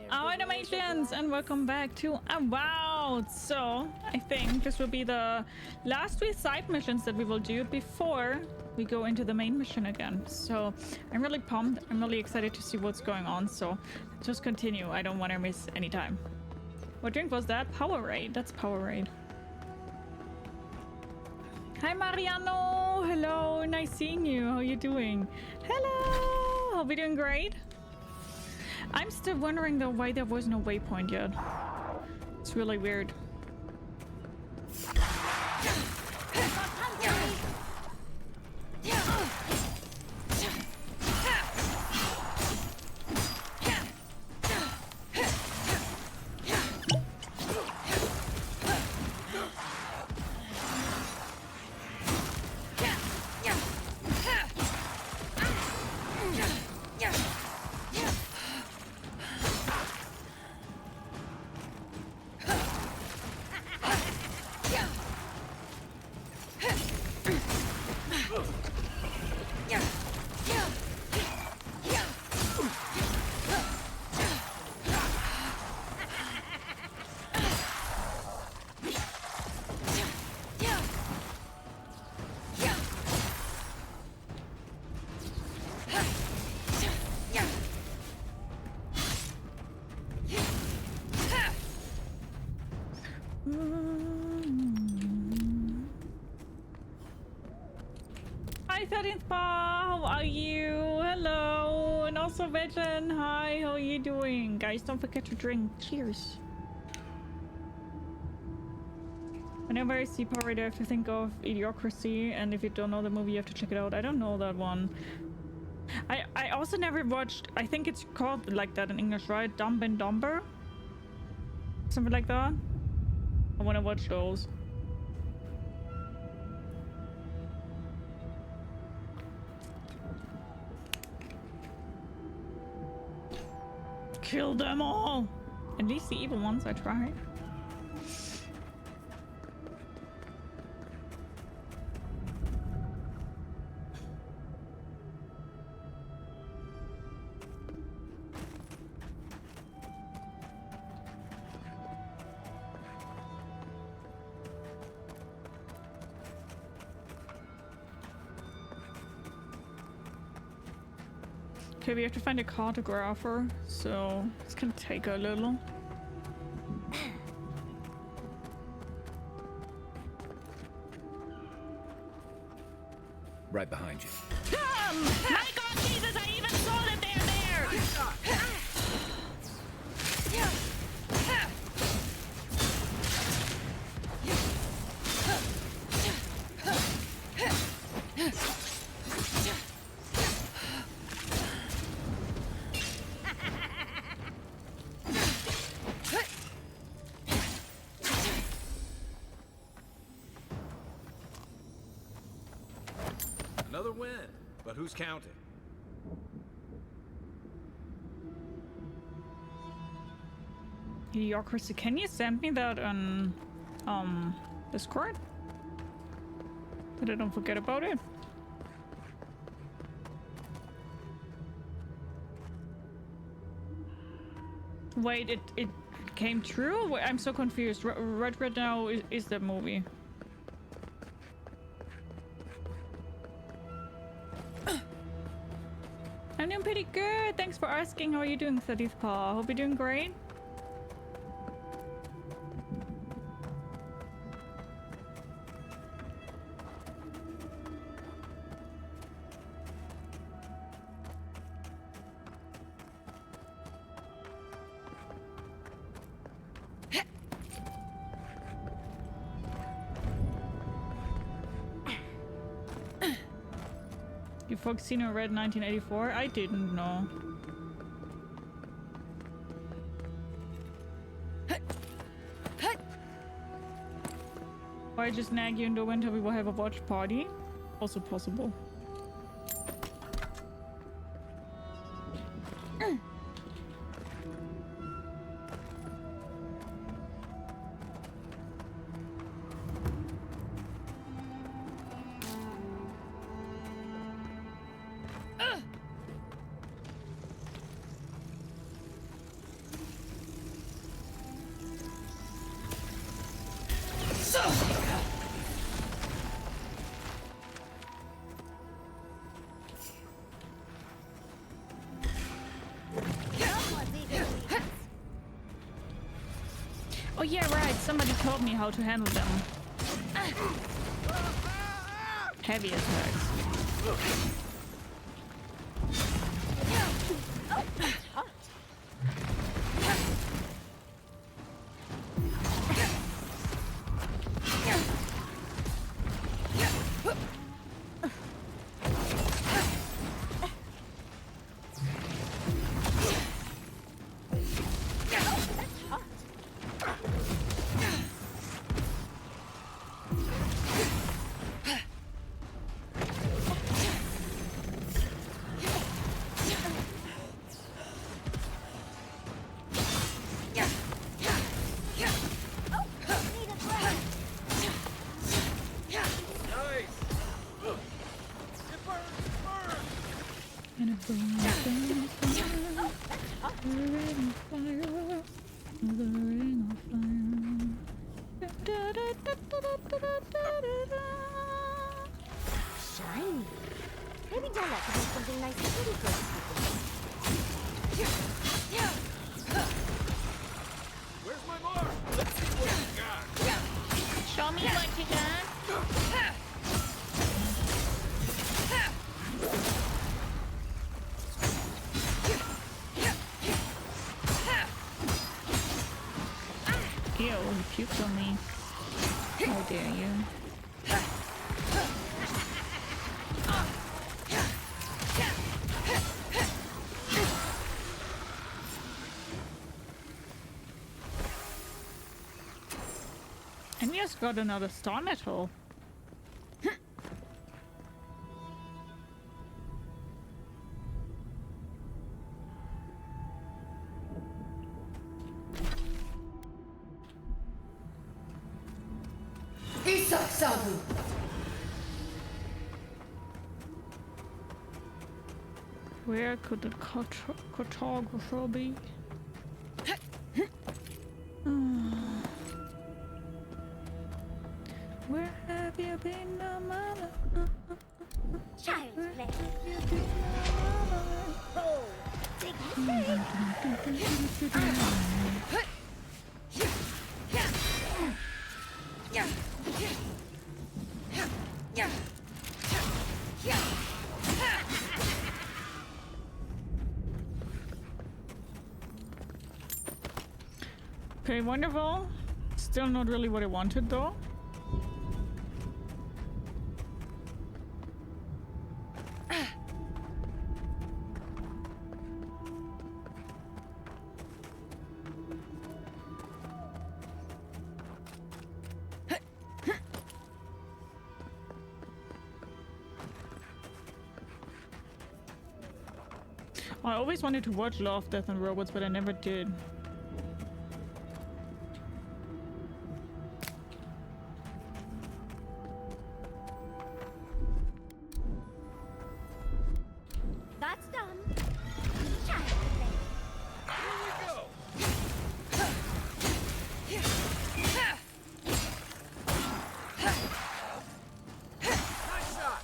Our dalmatians, and welcome back to Avowed. So I think this will be the last three side missions that we will do before we go into the main mission again. So I'm really pumped. I'm really excited to see what's going on. So just continue. I don't want to miss any time. What drink was that? Powerade. That's Powerade. Hi Mariano. Hello. Nice seeing you. How are you doing? Hello. Hope you're doing great. I'm still wondering though why there was no waypoint yet. It's really weird. How are you? Hello, and also Veteran. Hi, how are you doing? Guys, don't forget to drink. Cheers. Whenever I see Powerade, I have to think of Idiocracy, and if you don't know the movie, you have to check it out. I don't know that one. I also never watched, I think it's called like that in English, right? Dumb and Dumber? Something like that? I want to watch those. Kill them all! At least the evil ones, I tried. Okay, we have to find a cartographer, so it's gonna take a little. Right behind you. My God, Jesus! I even saw that they're there. Another win, but who's counting? Idiocracy, can you send me that on Discord? That I don't forget about it. Wait, it came true? Wait, I'm so confused. Red Now is the movie. I'm doing pretty good. Thanks for asking. How are you doing, Sadith Pa? Hope you're doing great. You folks seen or read 1984? I didn't know. Or I just nag you in the winter, we will have a watch party. Also possible. Oh yeah, right. Somebody told me how to handle them. Heavy attacks. Shiny. Maybe Donut could make something nice and pretty for us. Where's my mark? Let's see what you got. Show me what you got. Ew, you puked on me. How dare you? And we just got another star metal. Where could the cartographer be? Where have you been, no mother? Child's play. Oh, take Okay, wonderful. Still not really what I wanted though. I always wanted to watch Love, Death and Robots, but I never did. That's done. Child's play. Here we go. Nice shot.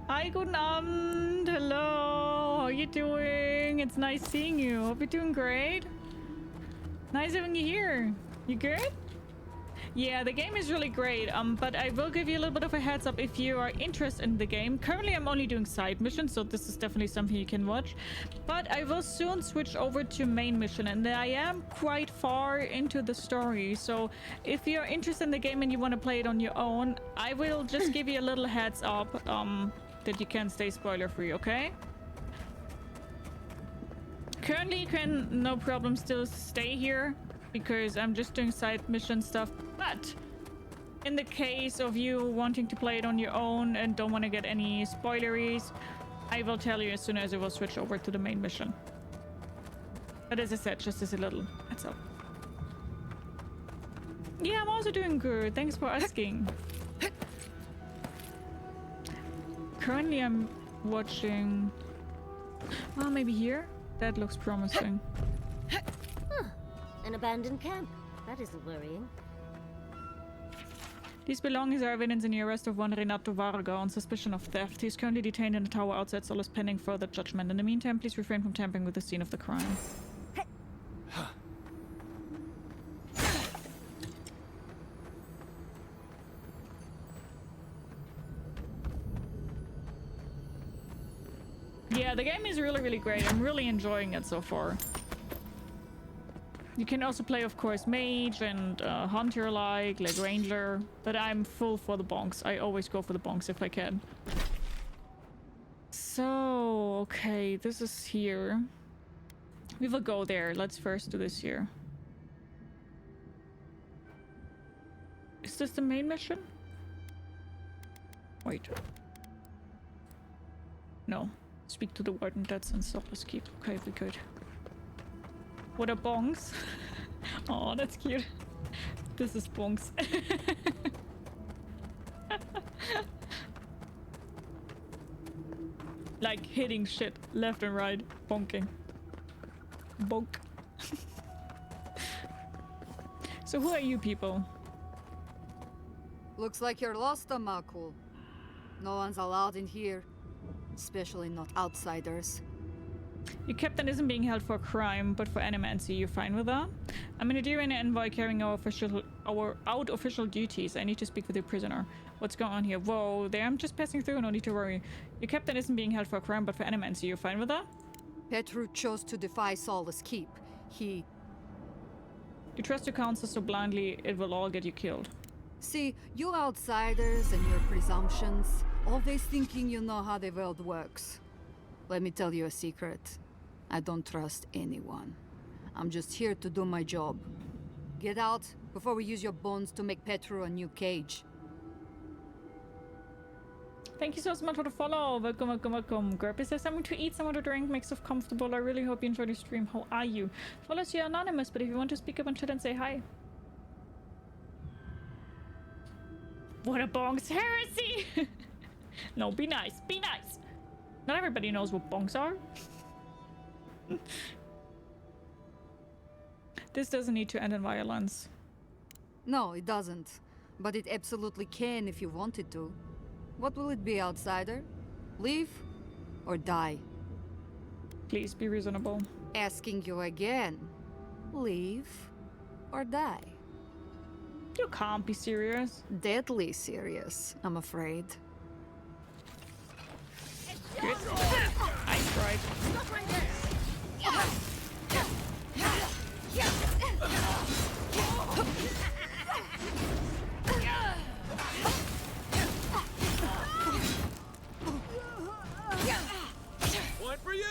Hi, guten Abend. Hello. How are you doing? It's nice seeing you. Hope you're doing great. Nice having you here. You good? Yeah, the game is really great, but I will give you a little bit of a heads up if you are interested in the game. Currently, I'm only doing side missions, so this is definitely something you can watch. But I will soon switch over to main mission, and I am quite far into the story. So if you're interested in the game and you want to play it on your own, I will just give you a little heads up that you can stay spoiler-free, okay? Currently, you can, no problem, still stay here because I'm just doing side mission stuff. But in the case of you wanting to play it on your own and don't want to get any spoileries, I will tell you as soon as I will switch over to the main mission. But as I said, just as a little heads up. Yeah, I'm also doing good. Thanks for asking. Currently, I'm watching... Oh, maybe here? That looks promising. Huh. An abandoned camp. That isn't worrying. These belongings are evidence in the arrest of one Renato Varga on suspicion of theft. He is currently detained in a tower outside Solace pending further judgment. In the meantime, please refrain from tampering with the scene of the crime. Yeah, the game is really, really great. I'm really enjoying it so far. You can also play, of course, mage and hunter like ranger, but I'm full for the bonks. I always go for the bonks if I can. So, okay, this is here. We will go there. Let's first do this here. Is this the main mission? Wait. No. Speak to the warden. That's in Solace Keep. Okay, we could. What are bongs? Oh, that's cute. This is bongs. Like hitting shit left and right. Bonking. Bonk. So who are you people? Looks like you're lost, Amaku. No one's allowed in here. Especially not outsiders. Your captain isn't being held for a crime, but for animancy. You're fine with that? I'm an Aedyr and an envoy carrying out official duties. I need to speak with your prisoner. What's going on here? Whoa, there. I'm just passing through. No need to worry. Your captain isn't being held for a crime, but for animancy. You're fine with that? Petru chose to defy Solace Keep. You trust your counsel so blindly, it will all get you killed. See, you outsiders and your presumptions, always thinking you know how the world works. Let me tell you a secret. I don't trust anyone. I'm just here to do my job. Get out before we use your bones to make Petru a new cage. Thank you so much for the follow. Welcome, welcome, welcome. Grab yourself something to eat, someone to drink, make stuff comfortable. I really hope you enjoy the stream. How are you? Follows you anonymous, but if you want to speak up and chat and say hi. What a bonk's heresy! No, be nice. Be nice. Not everybody knows what bonks are. This doesn't need to end in violence. No, it doesn't. But it absolutely can if you wanted to. What will it be, outsider? Leave or die? Please be reasonable. Asking you again. Leave or die? You can't be serious. Deadly serious, I'm afraid. Good. I tried. One for you!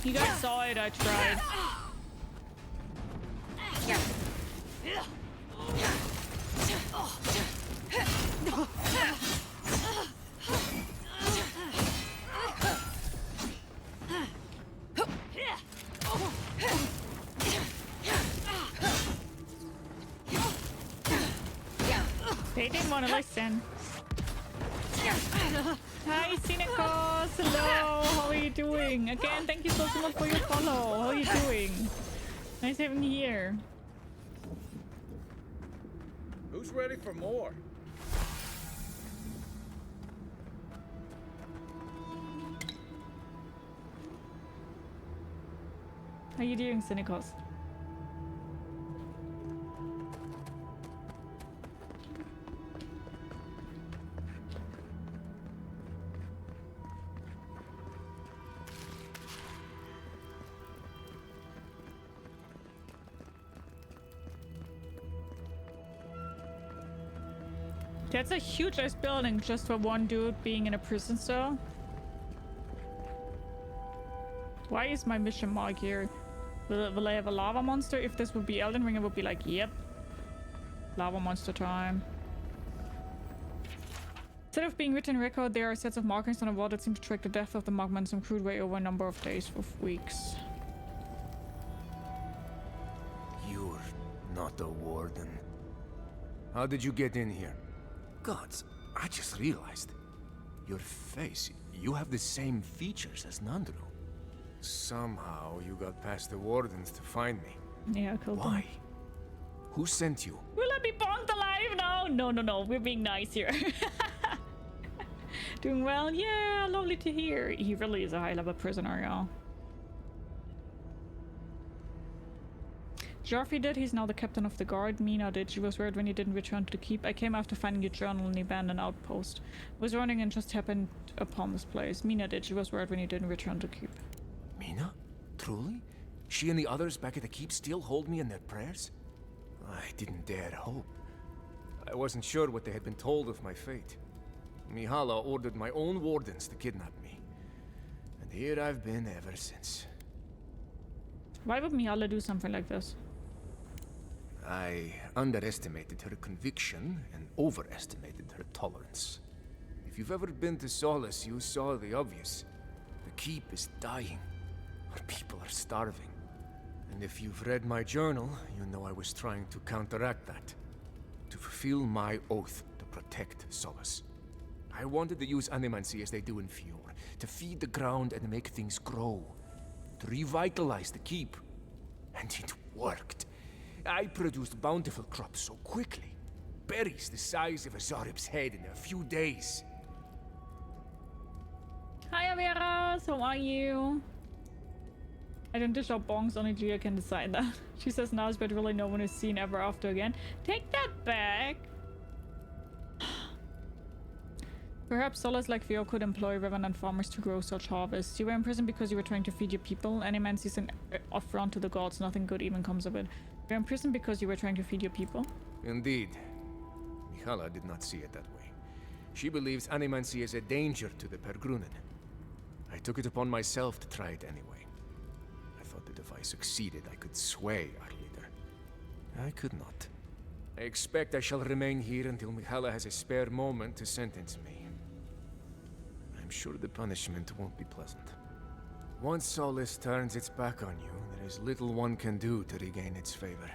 You guys saw it, I tried. They didn't want to listen. Hi, Cynicos! Hello! How are you doing? Again, thank you so much for your follow. How are you doing? Nice having you here. Who's ready for more? How you doing, Cynicals? That's a huge ass building just for one dude being in a prison cell. Why is my mission mark here? Will I have a lava monster? If this would be Elden Ring, it would be like, yep. Lava monster time. Instead of being written record, there are sets of markings on the wall that seem to track the depth of the magma in some crude way over a number of days or weeks. You're not a warden. How did you get in here? Gods, I just realized. Your face, you have the same features as Nandru. Somehow you got past the wardens to find me. Yeah, I killed them. Why? Who sent you? Will I be bonked alive? No. We're being nice here. Doing well? Yeah, lovely to hear. He really is a high-level prisoner, y'all. Jarfi did. He's now the captain of the guard. Mina did. She was worried when you didn't return to the keep. I came after finding your journal in the abandoned outpost. Was running and just happened upon this place. Mina did. She was worried when you didn't return to the keep. Mina? Truly? She and the others back at the keep still hold me in their prayers? I didn't dare hope. I wasn't sure what they had been told of my fate. Mihala ordered my own wardens to kidnap me. And here I've been ever since. Why would Mihala do something like this? I underestimated her conviction and overestimated her tolerance. If you've ever been to Solace, you saw the obvious. The keep is dying. Our people are starving. And if you've read my journal, you know I was trying to counteract that. To fulfill my oath to protect Solace. I wanted to use animancy as they do in Fior, to feed the ground and make things grow. To revitalize the keep. And it worked. I produced bountiful crops so quickly. Berries the size of a Zarib's head in a few days. Hi, Averos. How are you? I don't dish out bongs, only Gia can decide that. She says now, but really no one is seen ever after again. Take that back. Perhaps Solace like Theo could employ revenant farmers to grow such harvests. You were in prison because you were trying to feed your people. Any man sees an affront to the gods, nothing good even comes of it. You were in prison because you were trying to feed your people. Indeed. Mihala did not see it that way. She believes animancy is a danger to the Pergrunen. I took it upon myself to try it anyway. I thought that if I succeeded, I could sway our leader. I could not. I expect I shall remain here until Mihala has a spare moment to sentence me. I'm sure the punishment won't be pleasant. Once Solace turns its back on you, there is little one can do to regain its favor.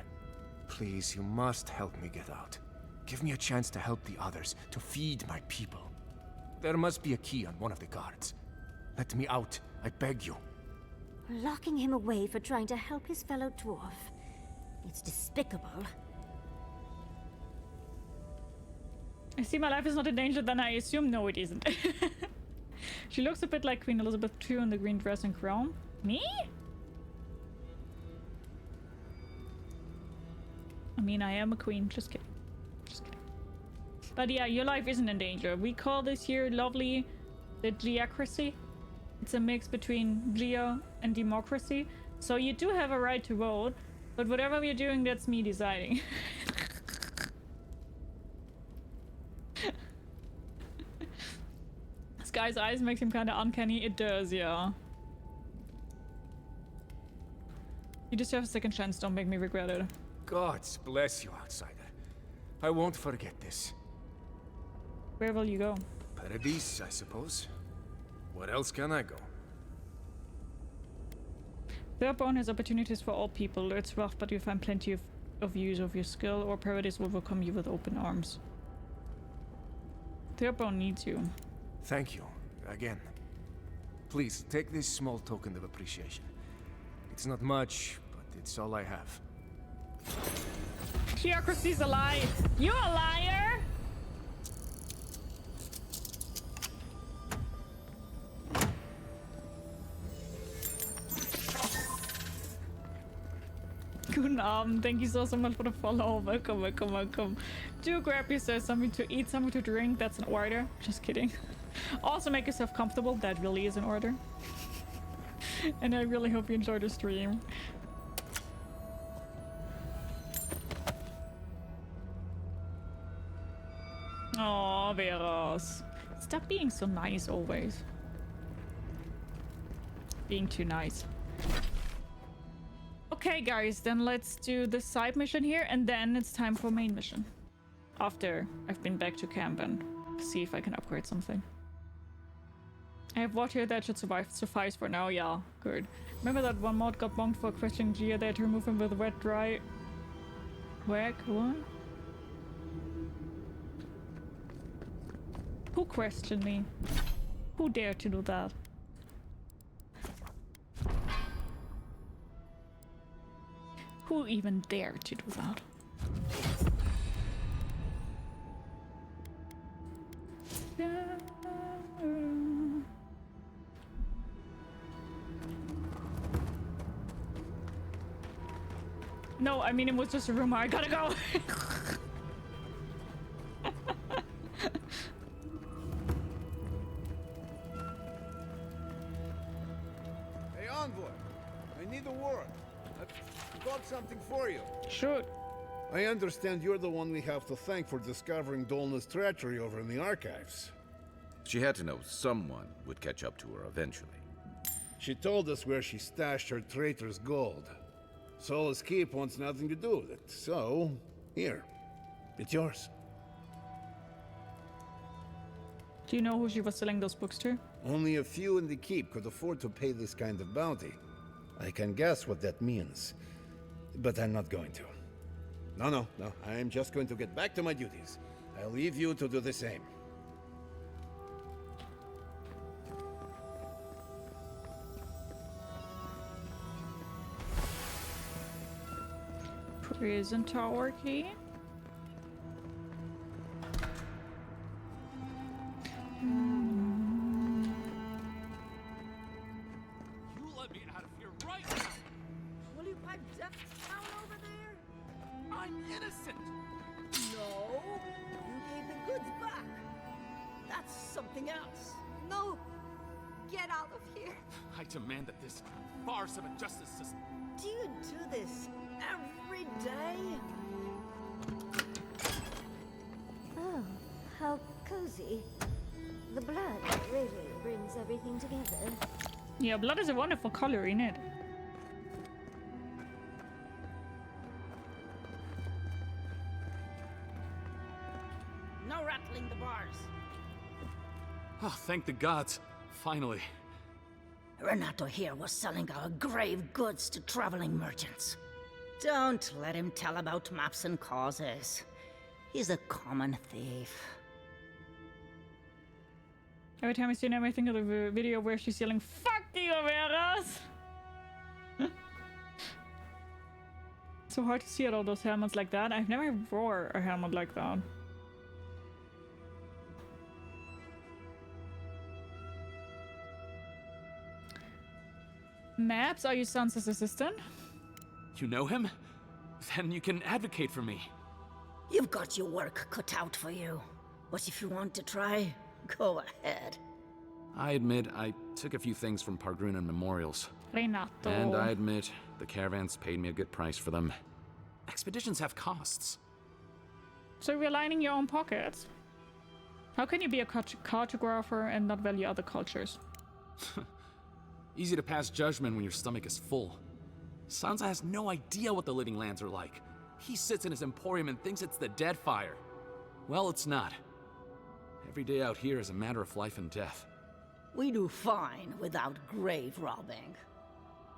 Please, you must help me get out. Give me a chance to help the others, to feed my people. There must be a key on one of the guards. Let me out, I beg you. Locking him away for trying to help his fellow dwarf. It's despicable. I see my life is not in danger, then I assume no it isn't. She looks a bit like Queen Elizabeth II in the green dress and crown. Me? I mean, I am a queen. Just kidding. Just kidding. But yeah, your life isn't in danger. We call this here lovely the geocracy. It's a mix between geo and democracy. So you do have a right to vote, but whatever we're doing, that's me deciding. This guy's eyes makes him kind of uncanny. It does, yeah. You deserve a second chance. Don't make me regret it. Gods bless you, outsider. I won't forget this. Where will you go? Paradise, I suppose. Where else can I go? Thirdborn has opportunities for all people. It's rough, but you find plenty of use of your skill, or Paradise will welcome you with open arms. Thirdborn needs you. Thank you, again. Please, take this small token of appreciation. It's not much, but it's all I have. Geocracy's a lie! You're a liar! Guten Abend. Thank you so much for the follow. Welcome, welcome, welcome. Do grab yourself something to eat, something to drink. That's an order. Just kidding. Also make yourself comfortable. That really is an order. And I really hope you enjoyed the stream. Oh, Veros. Stop being so nice always. Being too nice. Okay, guys, then let's do the side mission here, and then it's time for main mission. After I've been back to camp and see if I can upgrade something. I have water here that should suffice for now. Yeah, good. Remember that one mod got bonked for questioning Gia? They had to remove him with wet dry. Whack? What? Who questioned me? Who dared to do that? Who even dared to do that? No, I mean it was just a rumor. I gotta go. Hey, envoy, I need a word. I've got something for you. Sure. I understand you're the one we have to thank for discovering Dolna's treachery over in the archives. She had to know someone would catch up to her eventually. She told us where she stashed her traitor's gold. Solace Keep wants nothing to do with it, so here, it's yours. Do you know who she was selling those books to? Only a few in the keep could afford to pay this kind of bounty. I can guess what that means, but I'm not going to. No, I'm just going to get back to my duties. I'll leave you to do the same. Prison tower key. You let me out of here right now! Will you pipe death down over there? I'm innocent! No, you gave the goods back. That's something else. No! Get out of here! I demand that this farce of a justice system... Do you do this every day? Oh, how cozy. The blood really brings everything together. Yeah, blood is a wonderful color in it. No rattling the bars. Oh, thank the gods. Finally. Renato here was selling our grave goods to traveling merchants. Don't let him tell about maps and causes. He's a common thief. Every time I see him, I think of the video where she's yelling, "Fuck you, Veras!" So hard to see all those helmets like that. I've never wore a helmet like that. Maps, are you Sansa's assistant? You know him? Then you can advocate for me. You've got your work cut out for you. But if you want to try, go ahead. I admit I took a few things from Pargrunan memorials. Renato. And I admit the caravans paid me a good price for them. Expeditions have costs. So you're lining your own pockets? How can you be a cartographer and not value other cultures? Easy to pass judgment when your stomach is full. Sansa has no idea what the living lands are like. He sits in his emporium and thinks it's the Deadfire. Well, it's not. Every day out here is a matter of life and death. We do fine without grave robbing.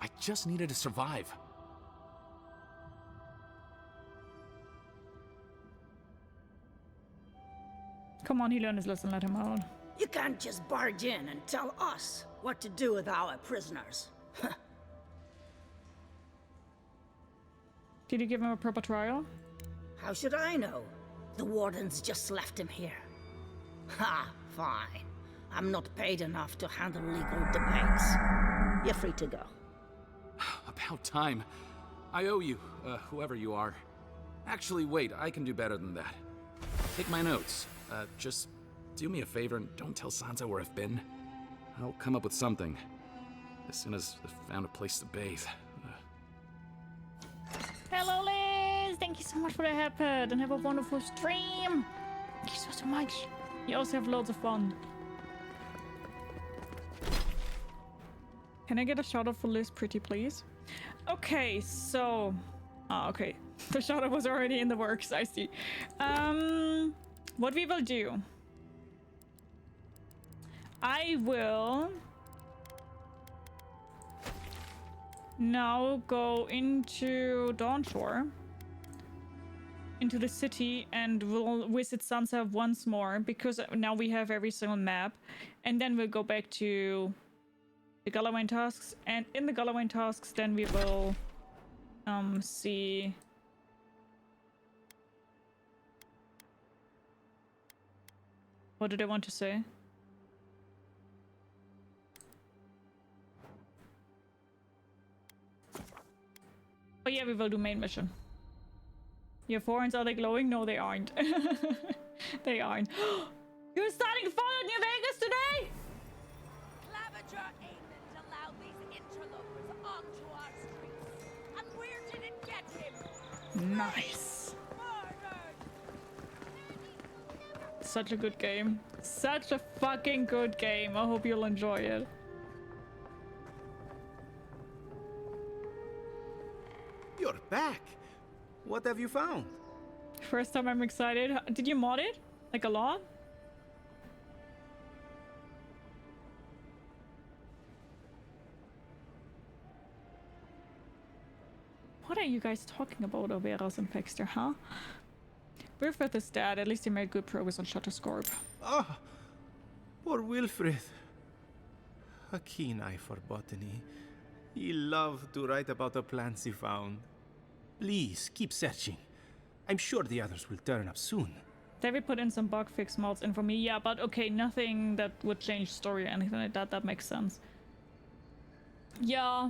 I just needed to survive. Come on, he learned his lesson, let him out. You can't just barge in and tell us what to do with our prisoners. Did you give him a proper trial? How should I know? The wardens just left him here. Ha, fine. I'm not paid enough to handle legal debates. You're free to go. About time. I owe you, whoever you are. Actually, wait, I can do better than that. Take my notes. Just do me a favor and don't tell Sansa where I've been. I'll come up with something. As soon as I've found a place to bathe. Hello, Liz! Thank you so much for the haircut and have a wonderful stream! Thank you so much. You also have loads of fun. Can I get a shout out for Liz, pretty please? Okay, so... okay. The shout out was already in the works, I see. What we will do... I will... now go into Dawnshore. Into the city, and we'll visit Sansa once more, because now we have every single map. And then we'll go back to... the Galawain Tusks, and in the Galawain Tusks then we will see what did I want to say? Oh yeah, we will do main mission. Your foreigns, are they glowing? No, they aren't. They aren't. You're starting to follow New Vegas today? Clavager Aemond allowed these interlopers onto our streets. And where did it get him? Nice. Murdered! Such a good game. Such a fucking good game. I hope you'll enjoy it. You're back. What have you found? First time I'm excited. Did you mod it? Like a lot? What are you guys talking about, Oberas and Pexter, huh? Wilfred is dead. At least he made good progress on Shutterscorp. Ah, poor Wilfred. A keen eye for botany. He loved to write about the plants he found. Please, keep searching. I'm sure the others will turn up soon. David put in some bug fix mods in for me. Yeah, but okay, nothing that would change story or anything like that. That makes sense. Yeah.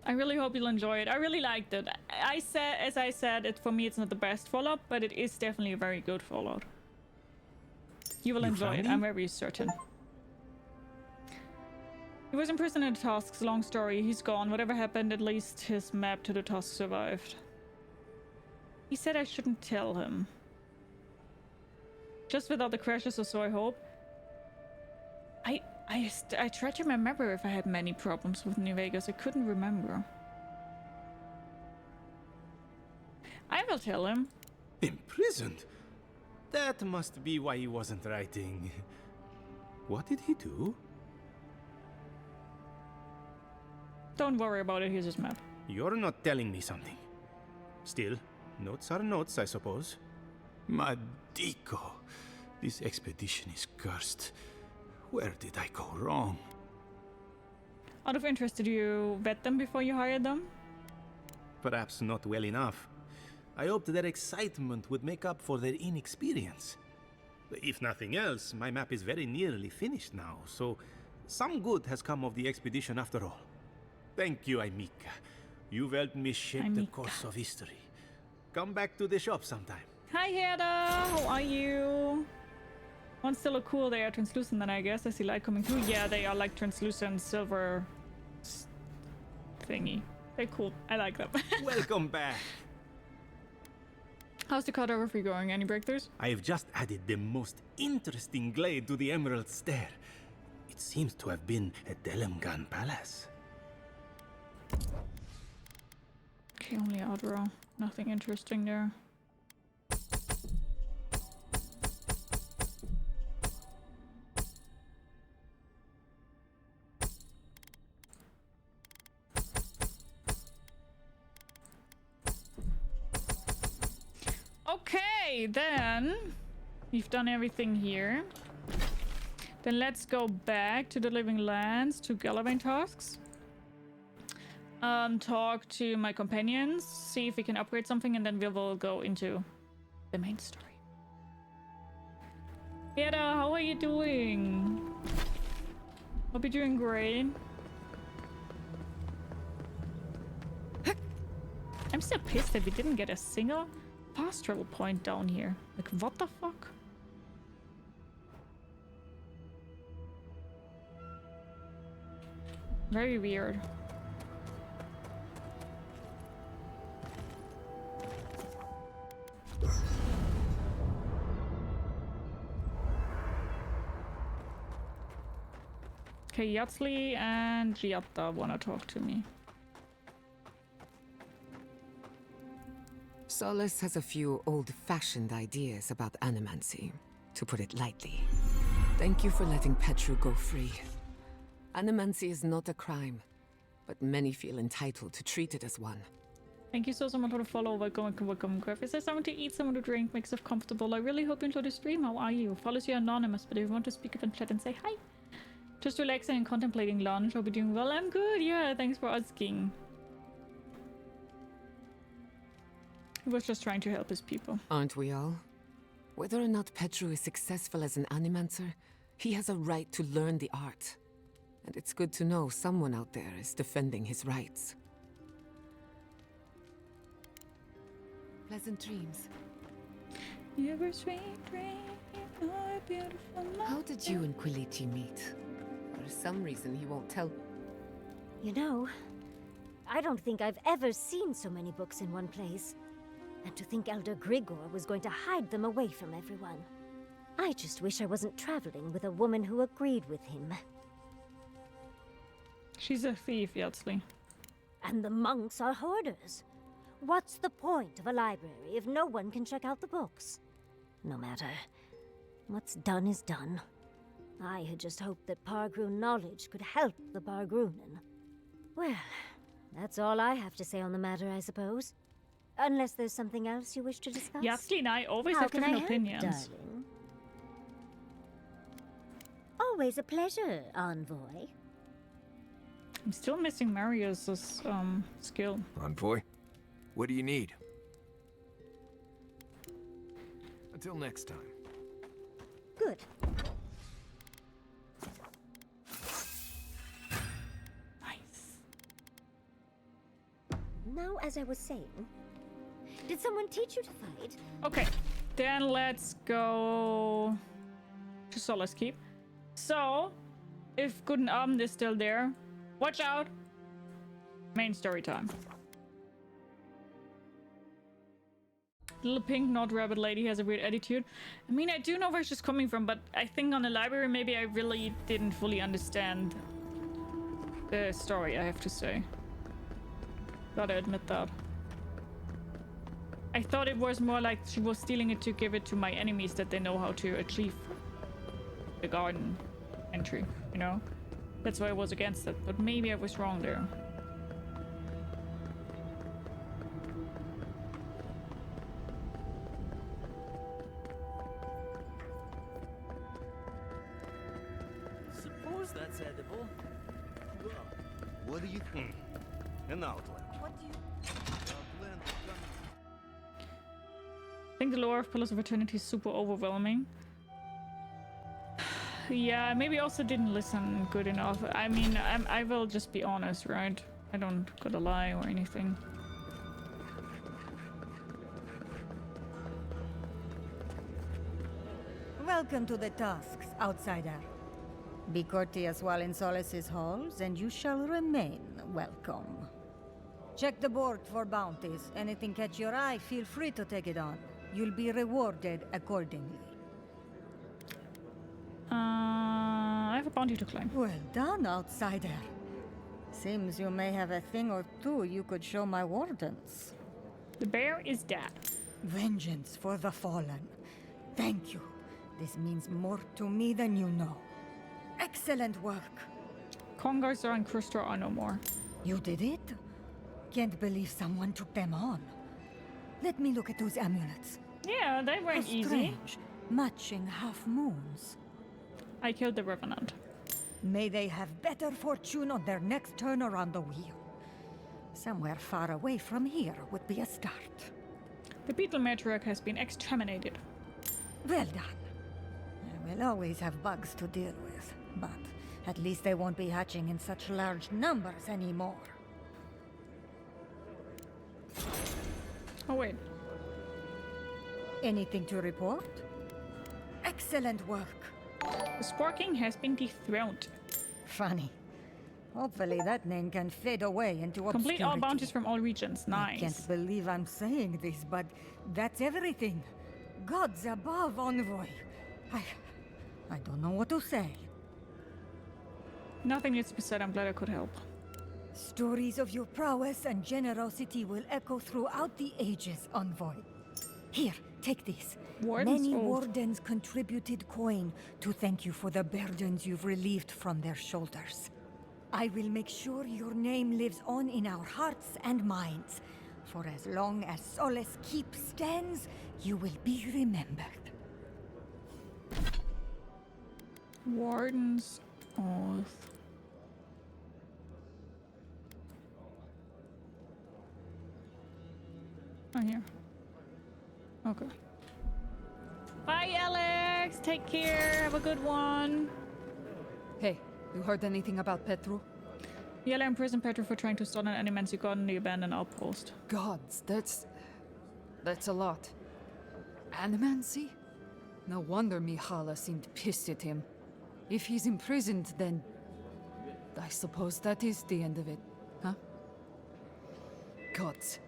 I really hope you'll enjoy it. I really liked it. As I said, for me it's not the best Fallout, but it is definitely a very good Fallout. You will enjoy it, I'm very certain. He was imprisoned in the Tusks. Long story. He's gone. Whatever happened, at least his map to the Tusks survived. He said I shouldn't tell him. Just without the crashes, or so I hope. I tried to remember if I had many problems with New Vegas. I couldn't remember. I will tell him. Imprisoned? That must be why he wasn't writing. What did he do? Don't worry about it. Here's his map. You're not telling me something. Still, notes are notes, I suppose. Madico. This expedition is cursed. Where did I go wrong? Out of interest, did you vet them before you hired them? Perhaps not well enough. I hoped their excitement would make up for their inexperience. If nothing else, my map is very nearly finished now, so some good has come of the expedition after all. Thank you, Aimika. You've helped me shape the course of history. Come back to the shop sometime. Hi, Aedyr. How are you? Ones still look cool. They are translucent then, I guess. I see light coming through. Yeah, they are like translucent silver thingy. They're cool. I like them. Welcome back. How's the cartography going? Any breakthroughs? I have just added the most interesting glade to the Emerald Stair. It seems to have been a Delemgan palace. Okay, only Aedyr. Nothing interesting there. Okay, then we've done everything here. Then let's go back to the Living Lands, to Galawain Tusks. Talk to my companions, see if we can upgrade something, and then we will go into the main story. Aedyr, how are you doing? Hope you're doing great. I'm so pissed that we didn't get a single fast travel point down here. Like, what the fuck? Very weird. Okay, Yatsli and Giatta wanna talk to me. Solace has a few old-fashioned ideas about animancy, to put it lightly. Thank you for letting Petru go free. Animancy is not a crime, but many feel entitled to treat it as one. Thank you so much for the follow. Welcome. If there's someone to eat, someone to drink, makes us comfortable. I really hope you enjoy the stream. How are you? Follows you anonymous, but if you want to speak up in chat and say hi. Just relaxing and contemplating lunch. Hope you're doing well. I'm good. Yeah, thanks for asking. He was just trying to help his people. Aren't we all? Whether or not Petru is successful as an animancer, he has a right to learn the art. And it's good to know someone out there is defending his rights. Pleasant dreams. You were sweet dream, oh, beautiful night. How did you and Quilici meet? For some reason he won't tell me. You know, I don't think I've ever seen so many books in one place. And to think Elder Grigor was going to hide them away from everyone. I just wish I wasn't traveling with a woman who agreed with him. She's a thief, Yatsli. And the monks are hoarders. What's the point of a library if no one can check out the books? No matter. What's done is done. I had just hoped that Pargroon knowledge could help the Pargroonen. Well, that's all I have to say on the matter, I suppose. Unless there's something else you wish to discuss. Yatsli and I always How have can I different help, opinions. darling? Always a pleasure, envoy. I'm still missing Marius's skill. Envoy, what do you need? Until next time. Good. Nice. Now, as I was saying, did someone teach you to fight? Okay, then let's go to Solace Keep. So, if Guten Abend is still there, watch out. Main story time. Little pink not rabbit lady has a weird attitude. I mean, I do know where she's coming from, but I think on the library maybe I really didn't fully understand the story, I have to say. Gotta admit that. I thought it was more like she was stealing it to give it to my enemies that they know how to achieve the garden entry, you know? That's why I was against it, but maybe I was wrong there. Suppose that's edible. What do you think? An outlet. What do you... I think the lore of Pillars of Eternity is super overwhelming. Yeah, maybe also didn't listen good enough. I mean, I will just be honest, right? I don't gotta lie or anything. Welcome to the Tusks, outsider. Be courteous while in Solace's halls, and you shall remain welcome. Check the board for bounties. Anything catch your eye, feel free to take it on. You'll be rewarded accordingly. I have a bounty to claim. Well done, outsider. Seems you may have a thing or two you could show my wardens. The bear is dead. Vengeance for the fallen. Thank you. This means more to me than you know. Excellent work. Kongarzar and Krustar are no more. You did it? Can't believe someone took them on. Let me look at those amulets. Yeah, they weren't How easy. strange. Matching half moons. I killed the Revenant. May they have better fortune on their next turn around the wheel. Somewhere far away from here would be a start. The beetle matriarch has been exterminated. Well done. We'll always have bugs to deal with, but at least they won't be hatching in such large numbers anymore. Oh, wait. Anything to report? Excellent work. The Spore King has been dethroned. Funny. Hopefully that name can fade away into obscurity. Complete all bounties from all regions. Nice. I can't believe I'm saying this, but that's everything. Gods above, envoy. I don't know what to say. Nothing needs to be said. I'm glad I could help. Stories of your prowess and generosity will echo throughout the ages, envoy. Here, take this. Many wardens contributed coin to thank you for the burdens you've relieved from their shoulders. I will make sure your name lives on in our hearts and minds. For as long as Solace Keep stands, you will be remembered. Warden's Oath. Oh, here. Okay. Bye, Alex. Take care. Have a good one. Hey, you heard anything about Petru? Yella imprisoned Petru for trying to start an animancy god in the abandoned outpost. Gods, that's a lot. Animancy? No wonder Mihala seemed pissed at him. If he's imprisoned, then I suppose that is the end of it, huh? Gods.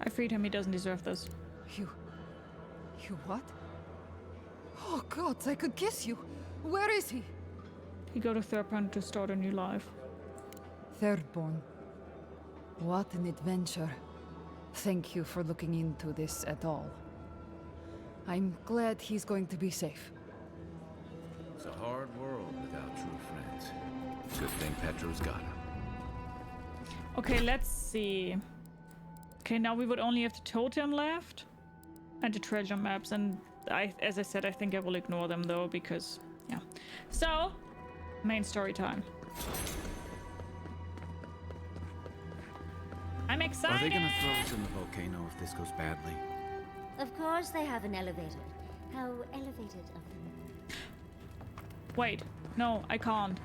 I freed him. He doesn't deserve this. You what? Oh gods, I could kiss you. Where is he? He got a Thirdborn to start a new life. Thirdborn. What an adventure. Thank you for looking into this at all. I'm glad he's going to be safe. It's a hard world without true friends. Good thing Petru's got him. Okay, let's see. Okay, now we would only have the totem left and the treasure maps, and as I said, I think I will ignore them though, because yeah. So, main story time. I'm excited! Are they gonna throw us in the volcano if this goes badly? Of course they have an elevator. How elevated of them. Wait, no, I can't.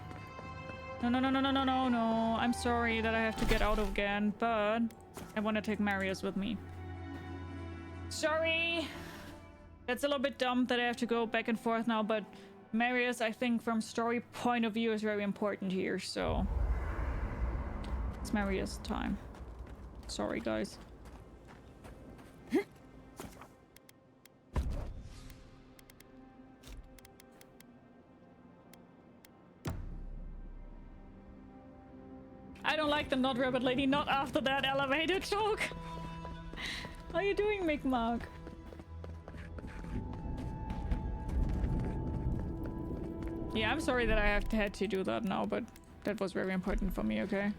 No. I'm sorry that I have to get out again, but I want to take Marius with me. Sorry! That's a little bit dumb that I have to go back and forth now, but Marius, I think from story point of view, is very important here, so... It's Marius time. Sorry, guys. I don't like the not rabbit lady, not after that elevator joke. How are you doing, Mi'kmaq? Yeah, I'm sorry that I had to do that now, but that was very important for me, okay?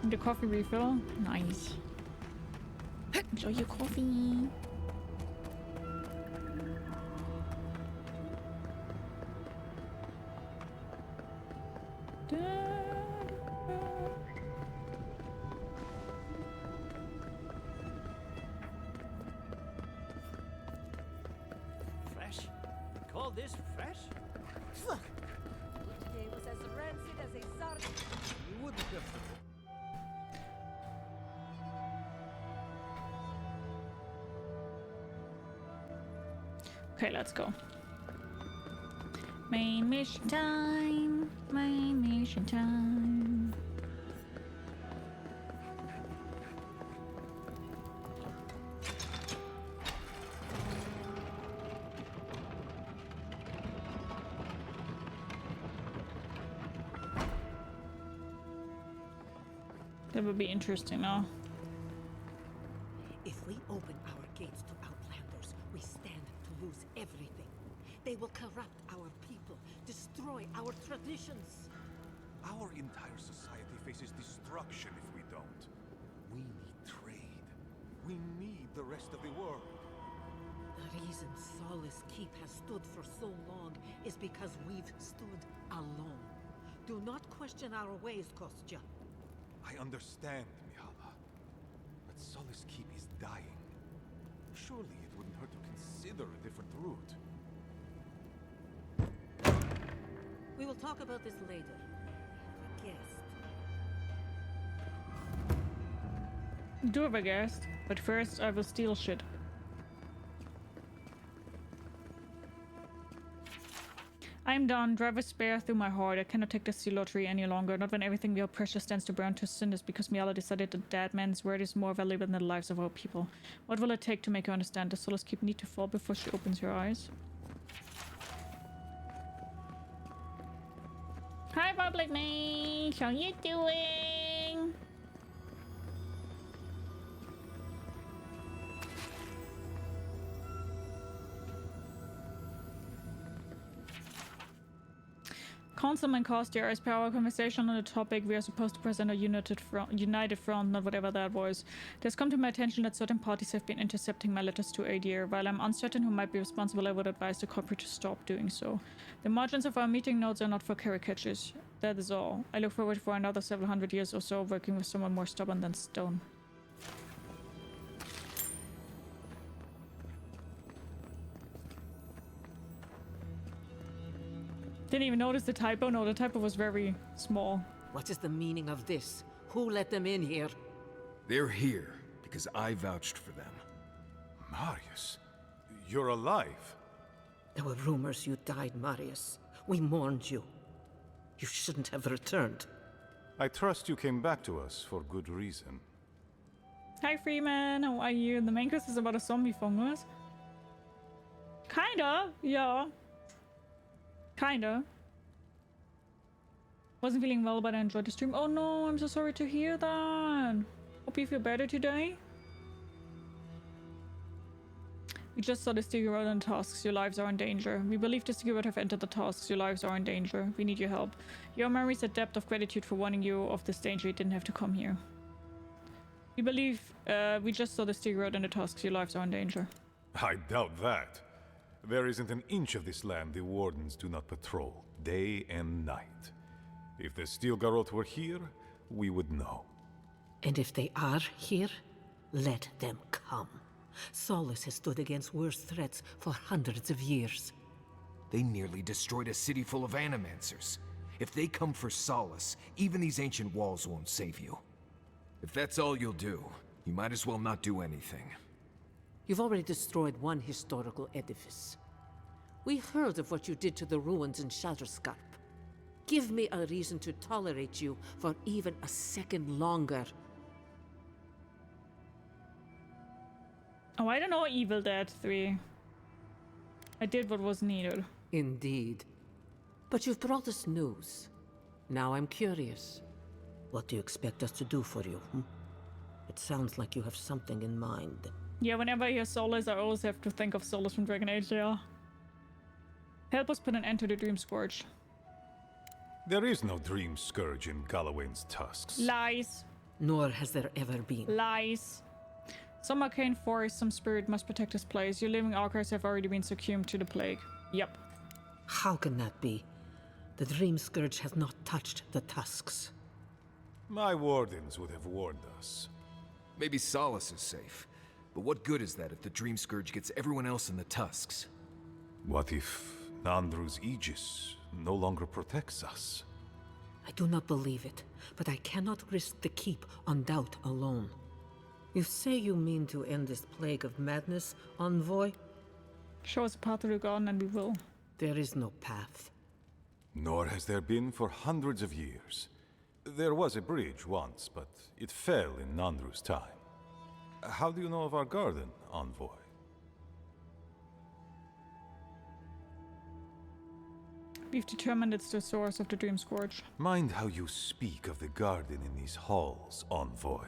The coffee refill? Nice. Enjoy your coffee. Fresh? Call this fresh? Look, which day was as rancid as a sardine. You wouldn't have. Okay, let's go. Main mission time. Main mission time. That would be interesting, no? If we open our gates to outlanders, we stand to lose everything. They will corrupt our people, destroy our traditions. Our entire society faces destruction if we don't. We need trade. We need the rest of the world. The reason Solace Keep has stood for so long is because we've stood alone. Do not question our ways, Kostya. I understand, Mihala. But Solace Keep is dying. Surely it wouldn't hurt to consider a different route. We will talk about this later. I have a guest. Do have a guest, but first I will steal shit. I'm done. Drive a spear through my heart. I cannot take the sea lottery any longer. Not when everything we hold precious stands to burn to cinders because Miala decided that dead man's word is more valuable than the lives of our people. What will it take to make her understand? Does Solace Keep need to fall before she opens her eyes? Hi, Public Mage. How you doing? Councilman Costier, as per our conversation on the topic, we are supposed to present a united front, not whatever that was. It has come to my attention that certain parties have been intercepting my letters to Aedyr. While I'm uncertain who might be responsible, I would advise the corporate to stop doing so. The margins of our meeting notes are not for caricatures. That is all. I look forward for another several hundred years or so working with someone more stubborn than stone. Didn't even notice the typo. No, the typo was very small. What is the meaning of this? Who let them in here? They're here because I vouched for them. Marius, you're alive. There were rumors you died, Marius. We mourned you. You shouldn't have returned. I trust you came back to us for good reason. Hi, Freeman. How are you? The main quest is about a zombie fungus. Kinda, yeah. Kinda. Wasn't feeling well, but I enjoyed the stream. Oh no, I'm so sorry to hear that. Hope you feel better today. We just saw the Garote and Tusks. Your lives are in danger. We believe the Garote have entered the Tusks. Your lives are in danger. We need your help. Your memories a debt of gratitude for warning you of this danger. You didn't have to come here. We believe we just saw the Garote and the Tusks. Your lives are in danger. I doubt that. There isn't an inch of this land the Wardens do not patrol, day and night. If the Steel Garote were here, we would know. And if they are here, let them come. Solace has stood against worse threats for hundreds of years. They nearly destroyed a city full of animancers. If they come for Solace, even these ancient walls won't save you. If that's all you'll do, you might as well not do anything. You've already destroyed one historical edifice. We heard of what you did to the ruins in Shatterscarp. Give me a reason to tolerate you for even a second longer. Oh, I don't know, Evil Dead 3. I did what was needed. Indeed. But you've brought us news. Now I'm curious. What do you expect us to do for you? It sounds like you have something in mind. Yeah, whenever I hear Solace, I always have to think of Solace from Dragon Age, yeah. Help us put an end to the Dream Scourge. There is no Dream Scourge in Galawains' Tusks. Lies. Nor has there ever been. Lies. Some arcane force, some spirit must protect this place. Your living archives have already been succumbed to the plague. Yep. How can that be? The Dream Scourge has not touched the Tusks. My Wardens would have warned us. Maybe Solace is safe. But what good is that if the Dream Scourge gets everyone else in the Tusks? What if Nandru's Aegis no longer protects us? I do not believe it, but I cannot risk the keep on doubt alone. You say you mean to end this plague of madness, envoy? Show us a path to the garden and we will. There is no path. Nor has there been for hundreds of years. There was a bridge once, but it fell in Nandru's time. How do you know of our garden, envoy? We've determined it's the source of the Dream Scourge. Mind how you speak of the garden in these halls, envoy.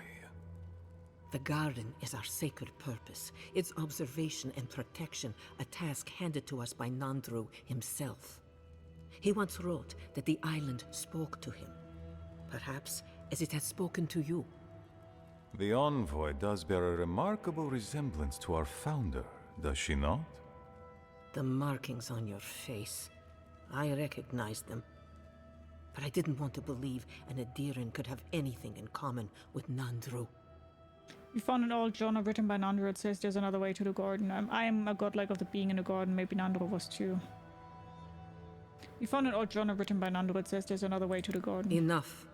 The garden is our sacred purpose, its observation and protection, a task handed to us by Nandru himself. He once wrote that the island spoke to him, perhaps as it has spoken to you. The envoy does bear a remarkable resemblance to our founder, does she not? The markings on your face. I recognize them. But I didn't want to believe an Aedyran could have anything in common with Nandru. We found an old journal written by Nandru. It says there's another way to the garden. I'm a godlike of the being in the garden. Maybe Nandru was too. We found an old journal written by Nando that says there's another way to the garden. Enough.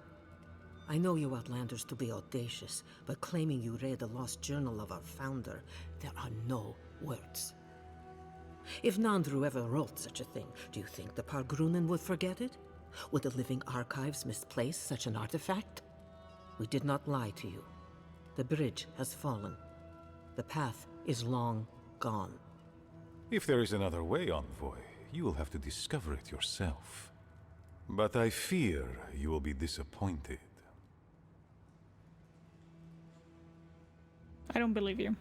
I know you Outlanders to be audacious, but claiming you read the lost journal of our founder, there are no words. If Nandru ever wrote such a thing, do you think the Pargrunen would forget it? Would the living archives misplace such an artifact? We did not lie to you. The bridge has fallen. The path is long gone. If there is another way, Envoy, you will have to discover it yourself. But I fear you will be disappointed. I don't believe you.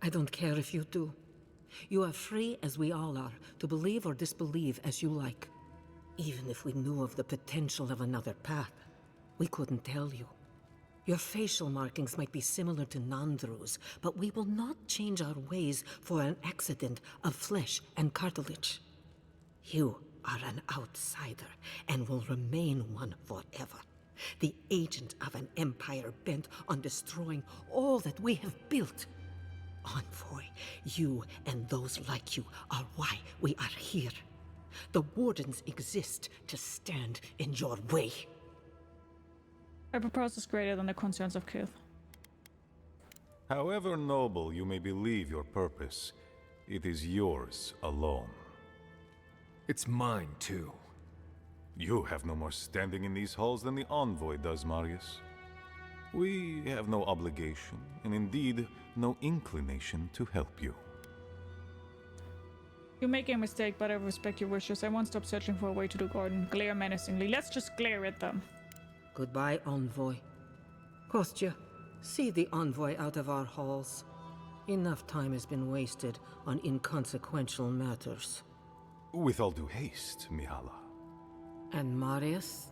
I don't care if you do. You are free, as we all are, to believe or disbelieve as you like. Even if we knew of the potential of another path, we couldn't tell you. Your facial markings might be similar to Nandru's, but we will not change our ways for an accident of flesh and cartilage. You are an outsider, and will remain one forever. The agent of an empire bent on destroying all that we have built. Envoy, you and those like you are why we are here. The Wardens exist to stand in your way. Our purpose is greater than the concerns of Kith. However noble you may believe your purpose, it is yours alone. It's mine, too. You have no more standing in these halls than the Envoy does, Marius. We have no obligation, and indeed, no inclination to help you. You make a mistake, but I respect your wishes. I won't stop searching for a way to the garden. Glare menacingly. Let's just glare at them. Goodbye, Envoy. Kostya, see the Envoy out of our halls. Enough time has been wasted on inconsequential matters. With all due haste, Mihala. And Marius,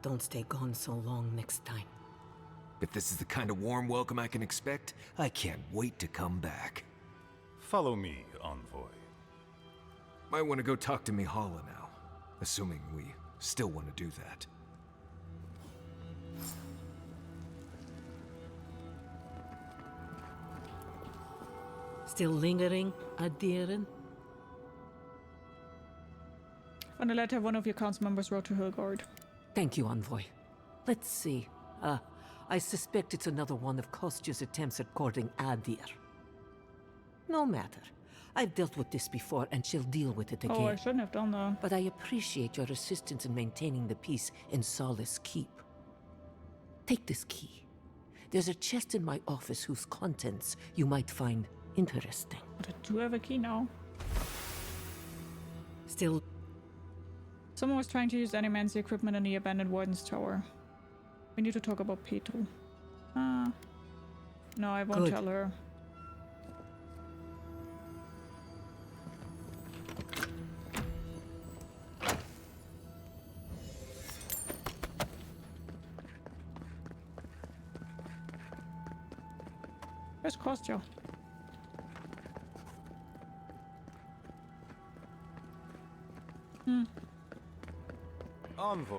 don't stay gone so long next time. If this is the kind of warm welcome I can expect, I can't wait to come back. Follow me, Envoy. Might want to go talk to Mihala now, assuming we still want to do that. Still lingering, Aedyr? On a letter one of your council members wrote to Hilgard. Thank you, Envoy. Let's see. I suspect it's another one of Kostya's attempts at courting Aedyr. No matter. I've dealt with this before, and she'll deal with it again. Oh, I shouldn't have done that. But I appreciate your assistance in maintaining the peace in Solace Keep. Take this key. There's a chest in my office whose contents you might find interesting. But I do have a key now. Still... Someone was trying to use Animancy equipment in the abandoned Warden's Tower. We need to talk about P2. No, I won't tell her. Where's Kostya? Envoy.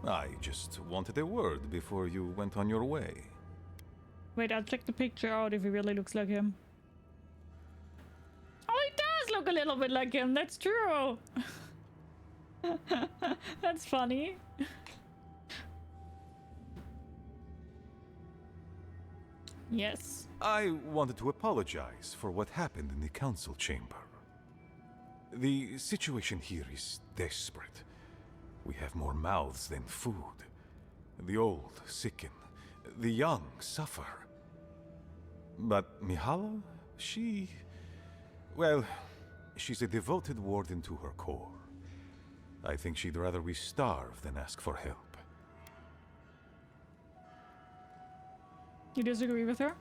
I just wanted a word before you went on your way. Wait, I'll check the picture out if he really looks like him. Oh, he does look a little bit like him. That's true. That's funny. Yes. I wanted to apologize for what happened in the council chamber. The situation here is desperate. We have more mouths than food. The old sicken. The young suffer. But Mihala, well, she's a devoted warden to her core. I think she'd rather we starve than ask for help. You disagree with her?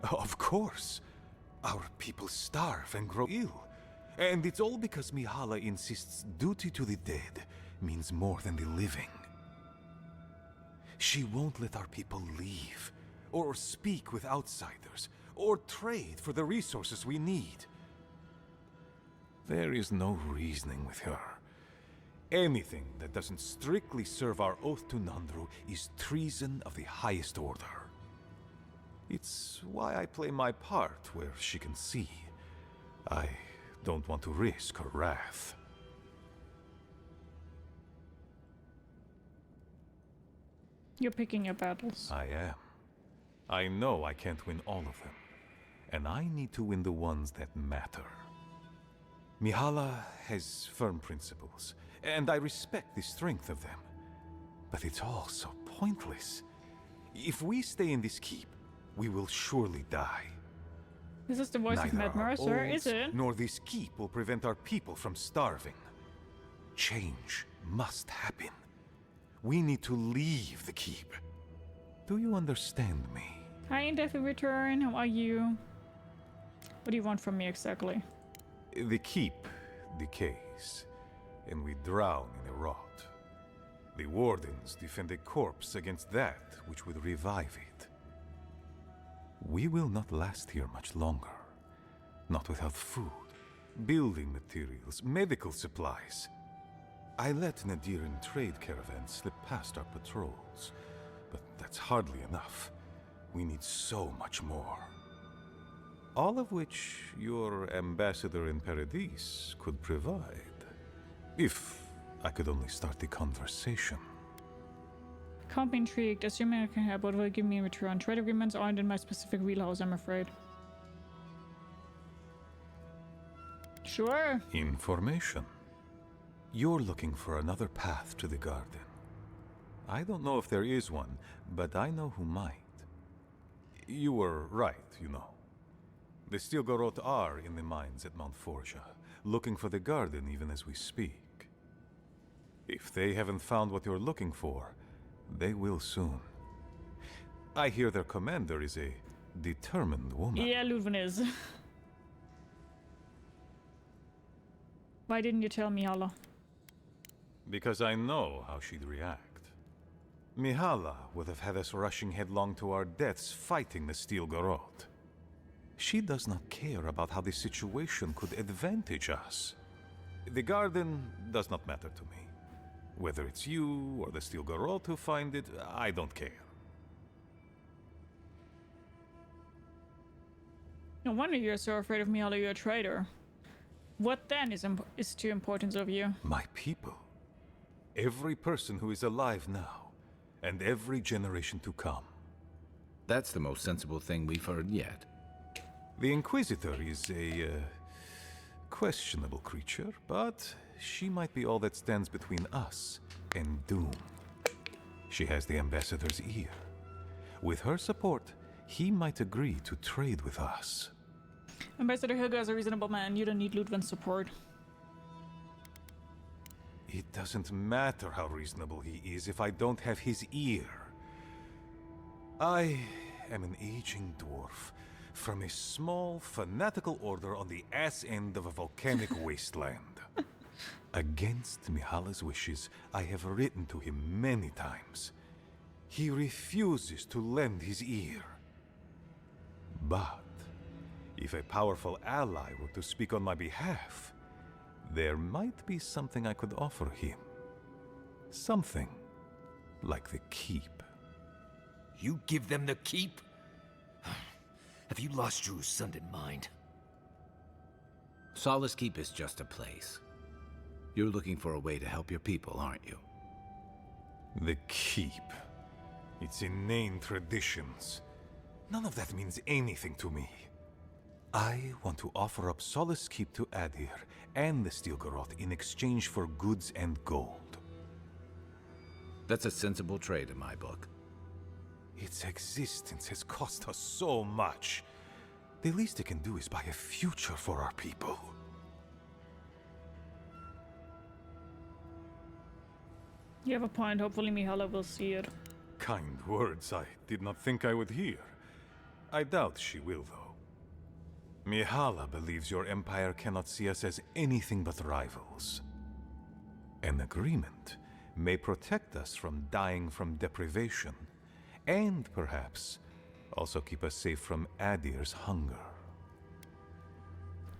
Of course. Our people starve and grow ill. And it's all because Mihala insists duty to the dead means more than the living. She won't let our people leave, or speak with outsiders, or trade for the resources we need. There is no reasoning with her. Anything that doesn't strictly serve our oath to Nandru is treason of the highest order. It's why I play my part where she can see. I don't want to risk her wrath. You're picking your battles. I am. I know I can't win all of them, and I need to win the ones that matter. Mihala has firm principles, and I respect the strength of them. But it's all so pointless. If we stay in this keep, we will surely die. This is the voice of Matt Mercer, is it? Nor this keep will prevent our people from starving. Change must happen. We need to leave the keep. Do you understand me? Hi, Indefinite Return. How are you? What do you want from me exactly? The keep decays, and we drown in a rot. The wardens defend a corpse against that which would revive it. We will not last here much longer. Not without food, building materials, medical supplies. I let an Aedyran trade caravan slip past our patrols, but that's hardly enough. We need so much more. All of which your ambassador in Paradis could provide. If I could only start the conversation. Can't be intrigued. Assuming I can help, what will it give me in return? Trade agreements aren't in my specific wheelhouse, I'm afraid. Sure. Information. You're looking for another path to the garden. I don't know if there is one, but I know who might. You were right, you know. The Steel Garote are in the mines at Mount Forja, looking for the garden even as we speak. If they haven't found what you're looking for, they will soon. I hear their commander is a determined woman. Yeah, Ludwin is. Why didn't you tell Mihala? Because I know how she'd react. Mihala would have had us rushing headlong to our deaths fighting the Steel Garote. She does not care about how the situation could advantage us. The garden does not matter to me. Whether it's you or the Steel Garote who find it, I don't care. No wonder you're so afraid of Mihala, you're a traitor. What then is too important of you? My people. Every person who is alive now, and every generation to come. That's the most sensible thing we've heard yet. The Inquisitor is a questionable creature, but she might be all that stands between us and doom. She has the Ambassador's ear. With her support, he might agree to trade with us. Ambassador Hilga is a reasonable man. You don't need Ludwin's support. It doesn't matter how reasonable he is if I don't have his ear. I am an aging dwarf from a small, fanatical order on the ass end of a volcanic wasteland. Against Mihala's wishes, I have written to him many times. He refuses to lend his ear. But if a powerful ally were to speak on my behalf, there might be something I could offer him. Something like the keep. You give them the keep? Have you lost your Usundan mind? Solace Keep is just a place. You're looking for a way to help your people, aren't you? The keep. Its inane traditions. None of that means anything to me. I want to offer up Solace Keep to Aedyr and the Steel Garote in exchange for goods and gold. That's a sensible trade in my book. Its existence has cost us so much. The least it can do is buy a future for our people. You have a point. Hopefully Mihala will see it. Kind words I did not think I would hear. I doubt she will, though. Mihala believes your empire cannot see us as anything but rivals. An agreement may protect us from dying from deprivation, and perhaps also keep us safe from Aedyr's hunger.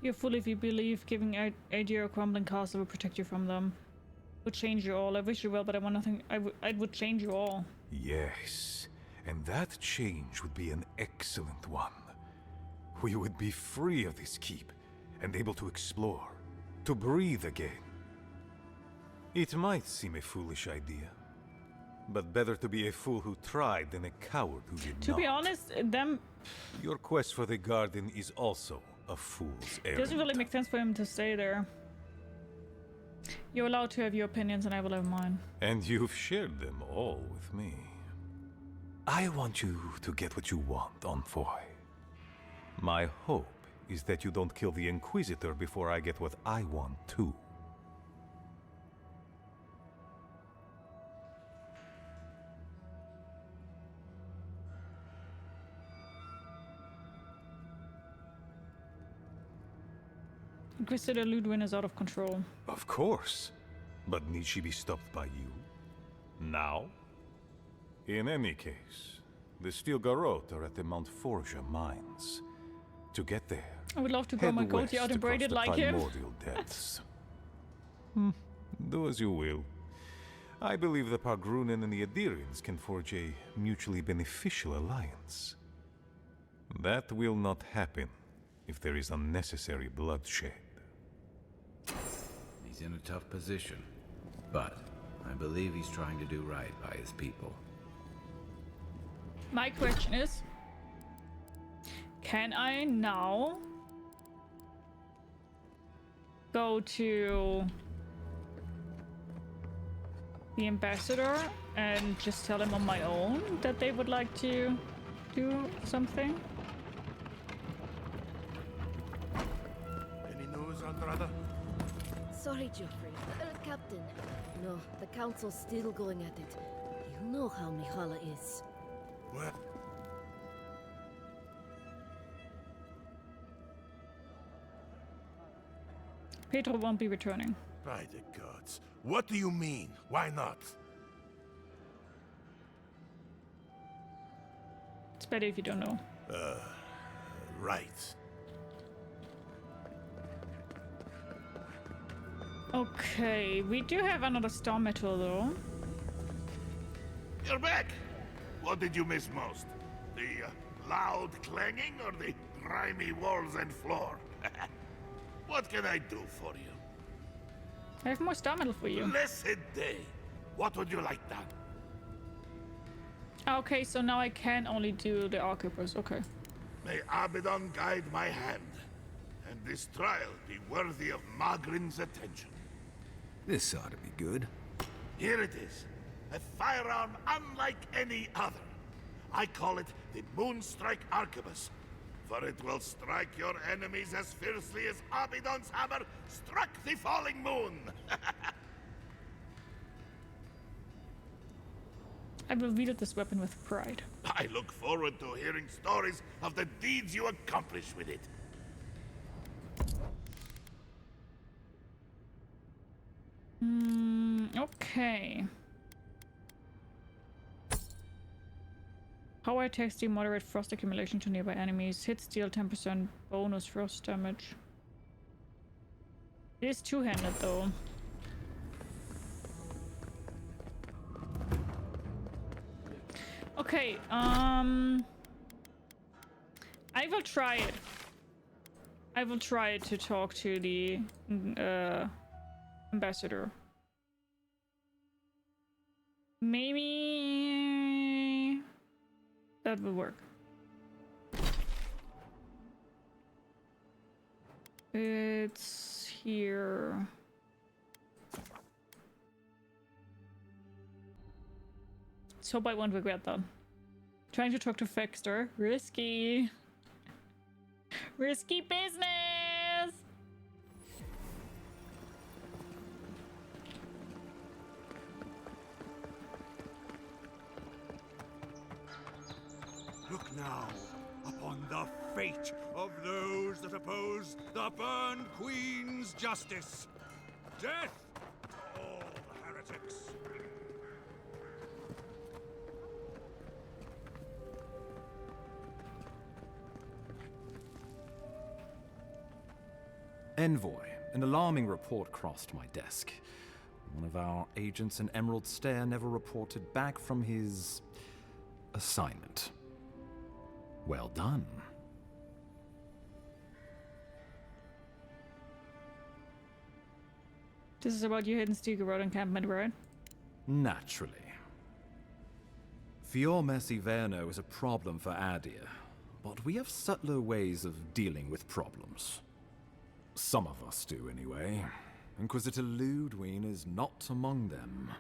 You're fool if you believe giving Aedyr a crumbling castle will protect you from them. Would change you all. I wish you well, but I want nothing. I would change you all. Yes, and that change would be an excellent one. We would be free of this keep, and able to explore, to breathe again. It might seem a foolish idea, but better to be a fool who tried than a coward who did not. To be honest, Your quest for the garden is also a fool's errand. doesn't really make sense for him to stay there. You're allowed to have your opinions, and I will have mine. And you've shared them all with me. I want you to get what you want, envoy. My hope is that you don't kill the Inquisitor before I get what I want too. Inquisitor Ludwin is out of control. Of course. But need she be stopped by you? Now? In any case, the steel Garote are at the Mount Forja mines. To get there, I would love to grow my goatee out and braid it like him. primordial depths. Do as you will. I believe the Pargrunen and the Aedyrians can forge a mutually beneficial alliance. That will not happen if there is unnecessary bloodshed. He's in a tough position, but I believe he's trying to do right by his people. My question is, can I now go to the ambassador and just tell him on my own that they would like to do something? Any news, Andrada? Sorry, Geoffrey. Captain. No, the Council's still going at it. You know how Mihala is. What? Pedro won't be returning. By the gods. What do you mean? Why not? It's better if you don't know. Right. Okay, we do have another star metal though. You're back! What did you miss most? The loud clanging or the grimy walls and floor? What can I do for you? I have more star metal for you. Blessed day! What would you like done? Okay, so now I can only do the archivers. Okay. May Abaddon guide my hand, and this trial be worthy of Magrin's attention. This ought to be good. Here it is. A firearm unlike any other. I call it the Moonstrike Arquebus, for it will strike your enemies as fiercely as Abaddon's hammer struck the falling moon. I will wield this weapon with pride. I look forward to hearing stories of the deeds you accomplish with it. Okay. Power attacks do moderate frost accumulation to nearby enemies. Hits deal 10% bonus frost damage. It is two-handed though. Okay, I will try it. I will try to talk to the ambassador. Maybe that will work. It's here. Let's hope I won't regret that. Trying to talk to Fexter. Risky. Risky business! Look now upon the fate of those that oppose the Burned Queen's justice. Death to all the heretics. Envoy, an alarming report crossed my desk. One of our agents in Emerald Stair never reported back from his assignment. Well done. This is about your hidden Garote encampment, right? Naturally. Fiormessi Verno is a problem for Aedyr, but we have subtler ways of dealing with problems. Some of us do, anyway. Inquisitor Ludwine is not among them.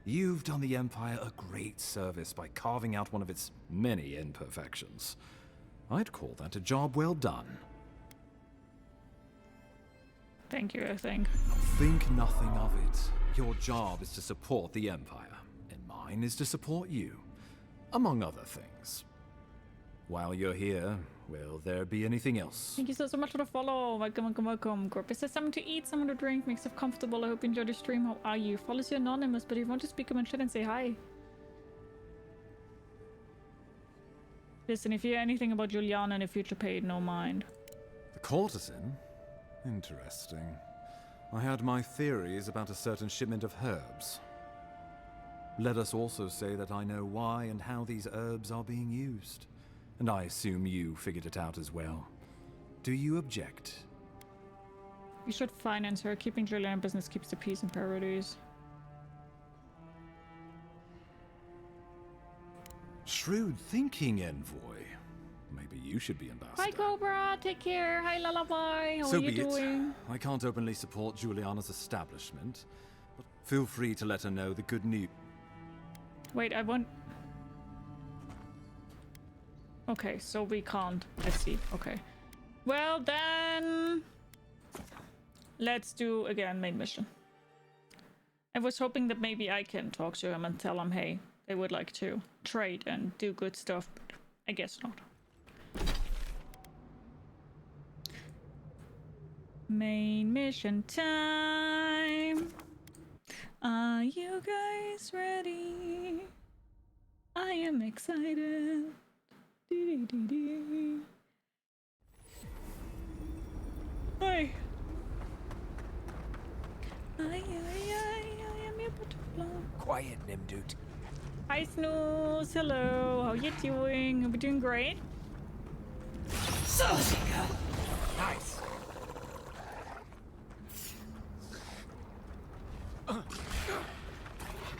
You've done the Empire a great service by carving out one of its many imperfections. I'd call that a job well done. Thank you, I think. Think nothing of it. Your job is to support the Empire, and mine is to support you, among other things. While you're here, will there be anything else? Thank you so much for the follow. Welcome. Gorp says something to eat, something to drink, makes yourself comfortable. I hope you enjoyed the stream. How are you? Follows you anonymous, but if you want to speak, come and chat and say hi. Listen, if you hear anything about Juliana in the future, pay it no mind. The courtesan? Interesting. I had my theories about a certain shipment of herbs. Let us also say that I know why and how these herbs are being used. And I assume you figured it out as well. Do you object? You should finance her. Keeping Juliana in business keeps the peace and priorities. Shrewd thinking, envoy. Maybe you should be ambassador. Hi, Cobra. Take care. Hi, Lullaby. How are you doing? I can't openly support Juliana's establishment, but feel free to let her know the good news. Wait, I want... Okay, so we can't. I see. Okay. Well, then... Let's do, again, main mission. I was hoping that maybe I can talk to him and tell him, hey, they would like to trade and do good stuff, but I guess not. Main mission time. Are you guys ready? I am excited. Hi. I am your butterfly. Quiet, Nimdut. Hi, Snooze. Hello. How you doing? Are we doing great? Nice.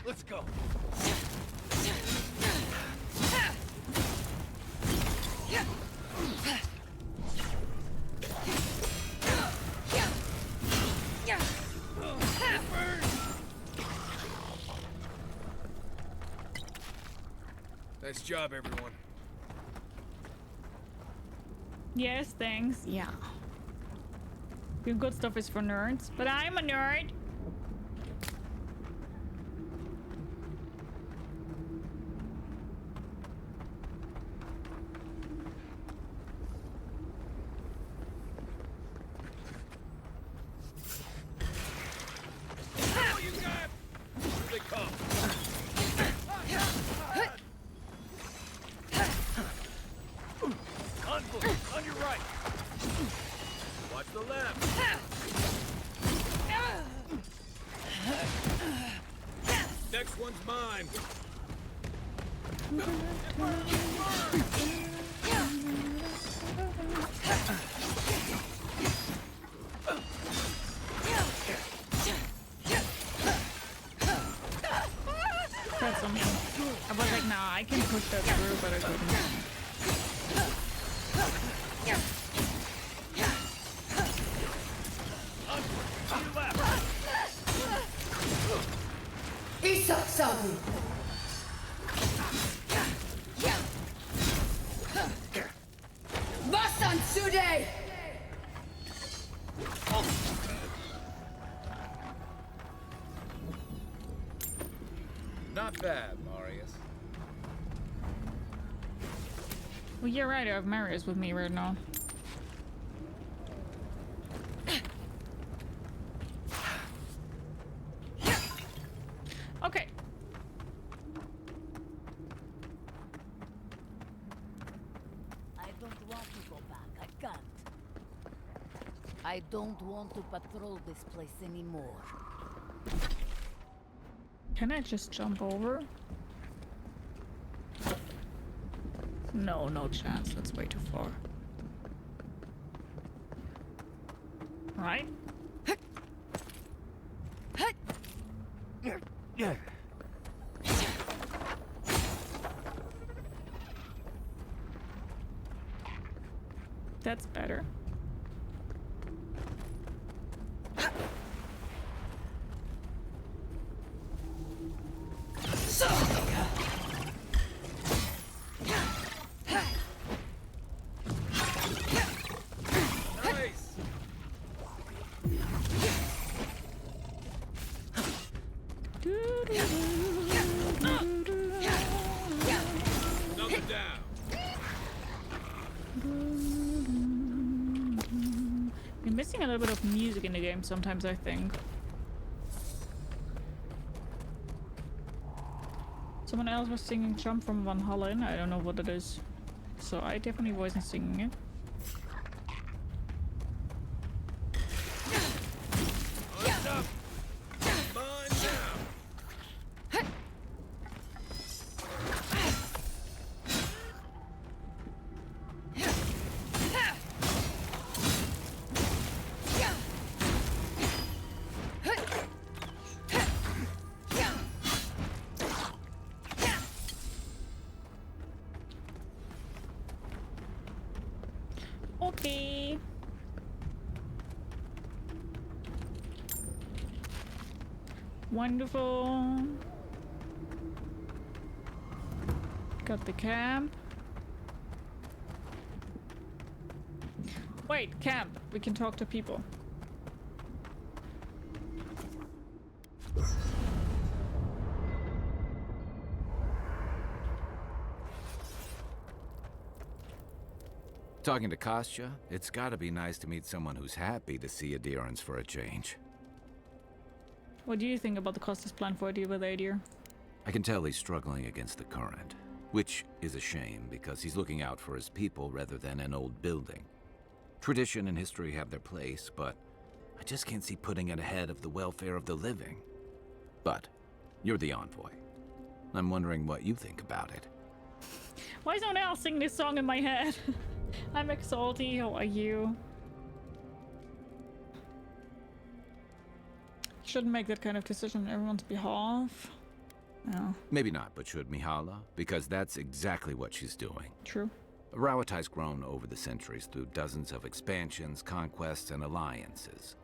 Let's go. Nice job, everyone. Yes, thanks. Yeah. Doing good stuff is for nerds, but I'm a nerd. On your right. Watch the left. Next one's mine. That's something. I was like, nah, I can push that through, but I couldn't. Isak Sabu. Vasan Sude. Not bad, Marius. Well, you're right. I have Marius with me right now. Okay. I don't want to go back. I can't. I don't want to patrol this place anymore. Can I just jump over? No, no chance. That's way too far. Right? Yeah. That's better. You're missing a little bit of music in the game sometimes, I think. Someone else was singing Jump from Van Hallen. I don't know what it is. So I definitely wasn't singing it. Okay. Wonderful. Got the camp. Wait, camp. We can talk to people. Talking to Kostya, it's gotta be nice to meet someone who's happy to see Aedyrans for a change. What do you think about the Costas plan for a deal with Aedyr? I can tell he's struggling against the current, which is a shame because he's looking out for his people rather than an old building. Tradition and history have their place, but I just can't see putting it ahead of the welfare of the living. But you're the envoy. I'm wondering what you think about it. Why is no one else singing this song in my head? I'm Exalty, how are you? Shouldn't make that kind of decision on everyone's behalf. No. Maybe not, but should Mihala? Because that's exactly what she's doing. True. Rawattai's grown over the centuries through dozens of expansions, conquests, and alliances.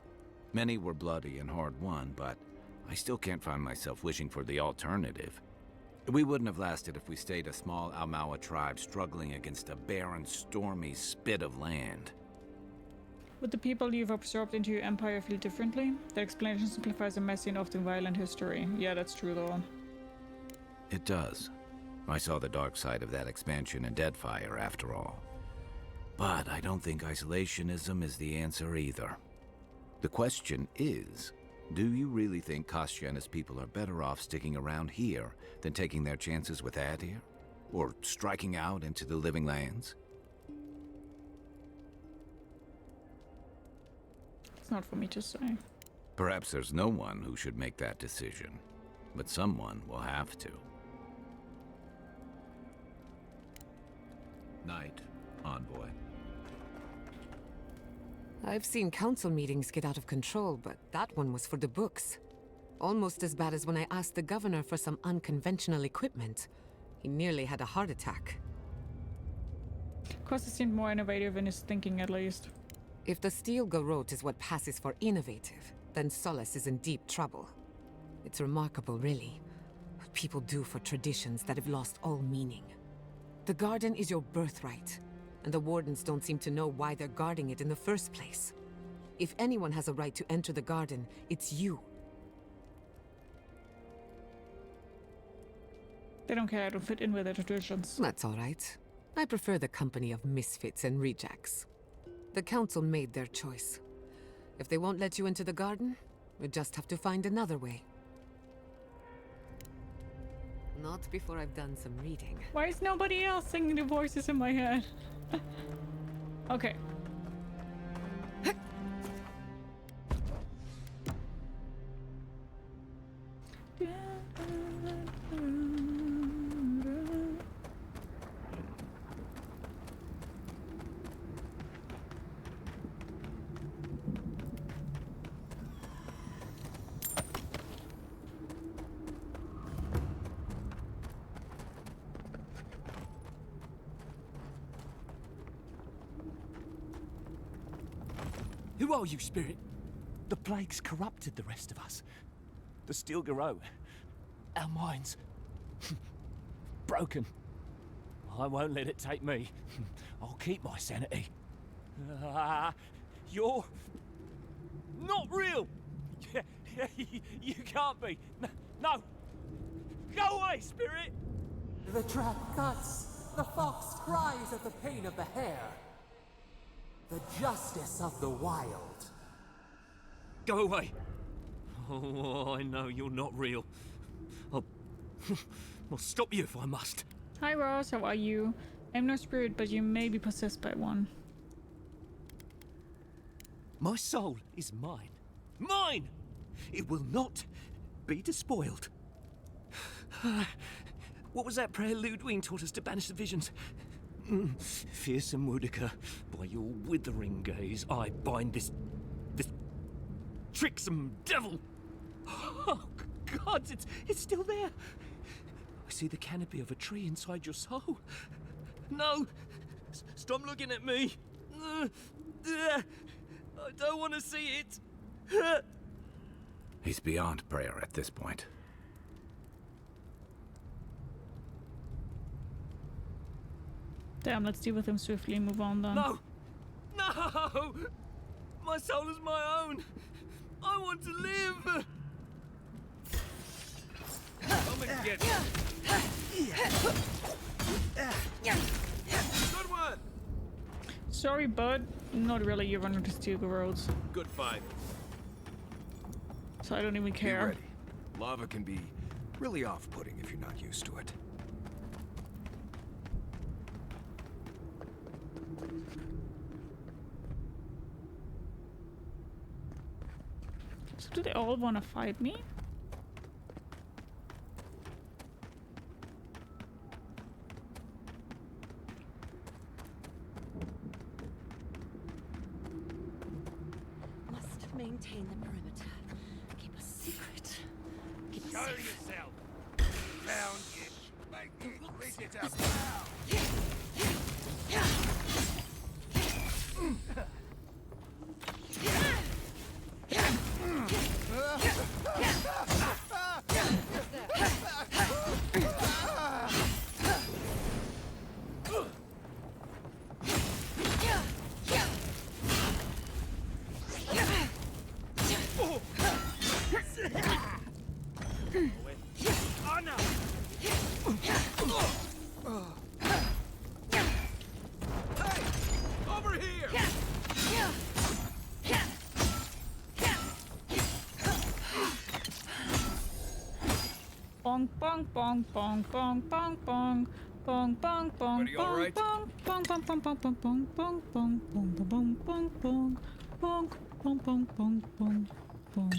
Many were bloody and hard-won, but I still can't find myself wishing for the alternative. We wouldn't have lasted if we stayed a small Almawa tribe struggling against a barren, stormy spit of land. Would the people you've absorbed into your empire feel differently? The explanation simplifies a messy and often violent history. Yeah, that's true though. It does. I saw the dark side of that expansion in Deadfire, after all. But I don't think isolationism is the answer either. The question is, do you really think Kostya and his people are better off sticking around here than taking their chances with Aedyr? Or striking out into the living lands? It's not for me to say. Perhaps there's no one who should make that decision, but someone will have to. Night, envoy. I've seen council meetings get out of control, but that one was for the books. Almost as bad as when I asked the governor for some unconventional equipment. He nearly had a heart attack. Costa seemed more innovative in his thinking, at least. If the steel Garote is what passes for innovative, then Solace is in deep trouble. It's remarkable, really, what people do for traditions that have lost all meaning. The garden is your birthright, and the wardens don't seem to know why they're guarding it in the first place. If anyone has a right to enter the garden, it's you. They don't care how to fit in with their traditions. That's all right. I prefer the company of misfits and rejects. The council made their choice. If they won't let you into the garden, we just have to find another way. Not before I've done some reading. Why is nobody else singing the voices in my head? Okay. Who are you, spirit? The plague's corrupted the rest of us. The steel Garote. Our minds. Broken. I won't let it take me. I'll keep my sanity. You're... not real! You can't be. No! Go away, spirit! The trap cuts. The fox cries at the pain of the hare. The justice of the wild. Go away! Oh, I know you're not real. I'll stop you if I must. Hi Ross, how are you? I'm no spirit, but you may be possessed by one. My soul is mine. Mine! It will not be despoiled. What was that prayer Ludwig taught us to banish the visions? Fearsome Wudica, by your withering gaze, I bind this tricksome devil. Oh, God, it's still there. I see the canopy of a tree inside your soul. No! Stop looking at me! I don't want to see it! He's beyond prayer at this point. Damn, let's deal with him swiftly and move on then. No! No! My soul is my own! I want to live! Come and get me! Good one! Sorry, bud. Not really, you're running to steel roads. Good fight. So I don't even Be care. ready. Lava can be really off-putting if you're not used to it. So do they all want to fight me? Must maintain the perimeter. Keep a secret. Keep a Show secret. yourself. Found you. Make it. Reach it up now. Bong bong bong bong bong bong bong bong bong bong Buddy, all right? bong bong bong bong bong bong bong bong bong bong bong bong bong bong bong bong bong bong.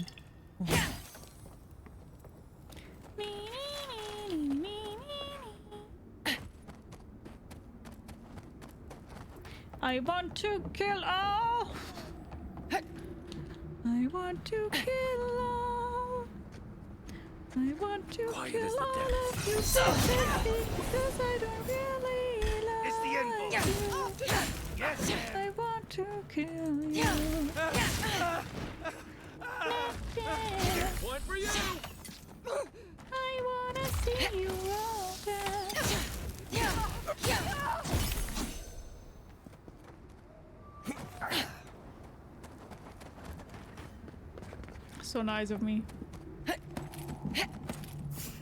I want to kill all. I want to kill all. I want to kill all of you because I don't really love It's the envoy. you. Yes, I want to kill you. Point for you! I wanna see you all dead. So nice of me.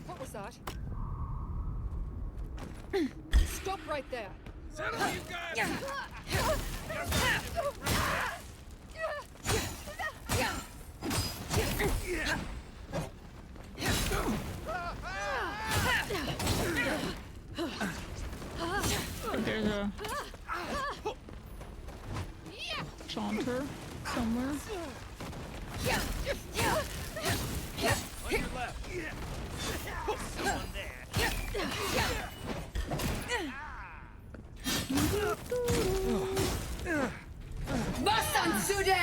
What was that? Stop right there. Settle you guys! There's a chanter somewhere. On your left. Someone there. Basan Sude!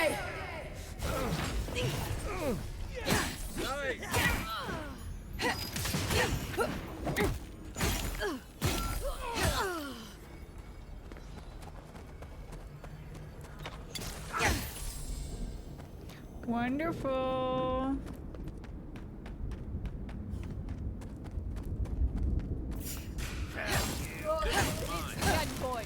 Wonderful. Envoy.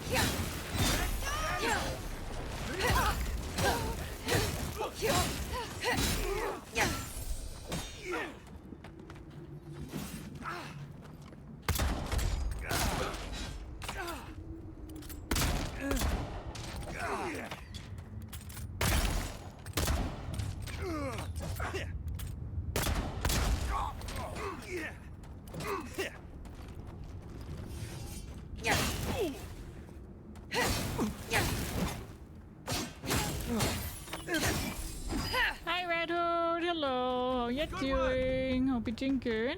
Hi, Red Hood. Hello. How you doing? Hope you're doing good.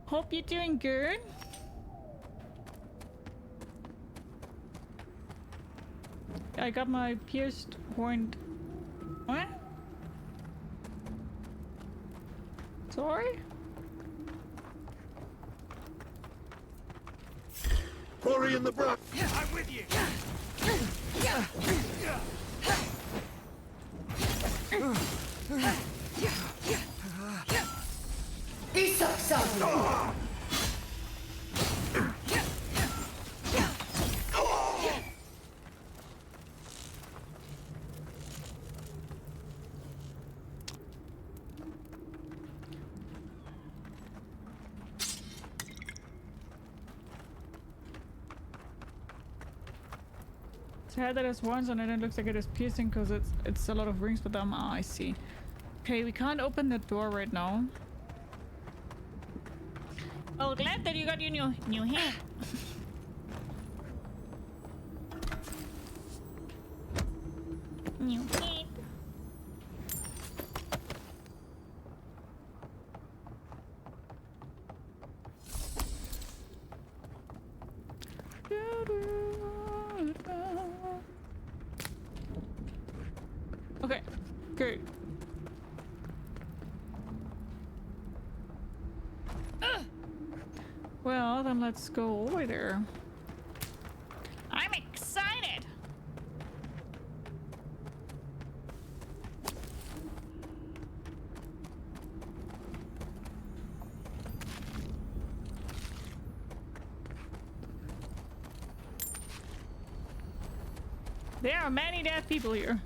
Hope you're doing good. I got my pierced horned. What? Sorry? Quarry in the brush. I'm with you. He sucks up. It's hair that has horns on it and it looks like it is piercing because it's a lot of rings with them. Ah, I see. Okay, we can't open the door right now. Oh, glad that you got your new hair. New hair. Okay, great. Well, then let's go over there. I'm excited! There are many dead people here.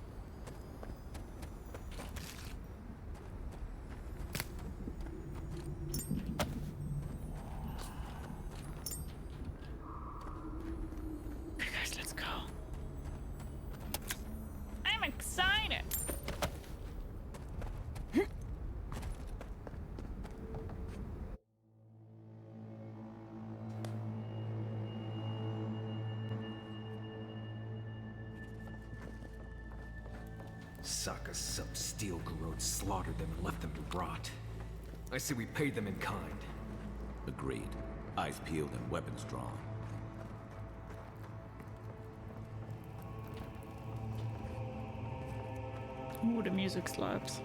Steel Garote slaughtered them and left them to rot. I say we paid them in kind. Agreed. Eyes peeled and weapons drawn. Ooh, the music slaps.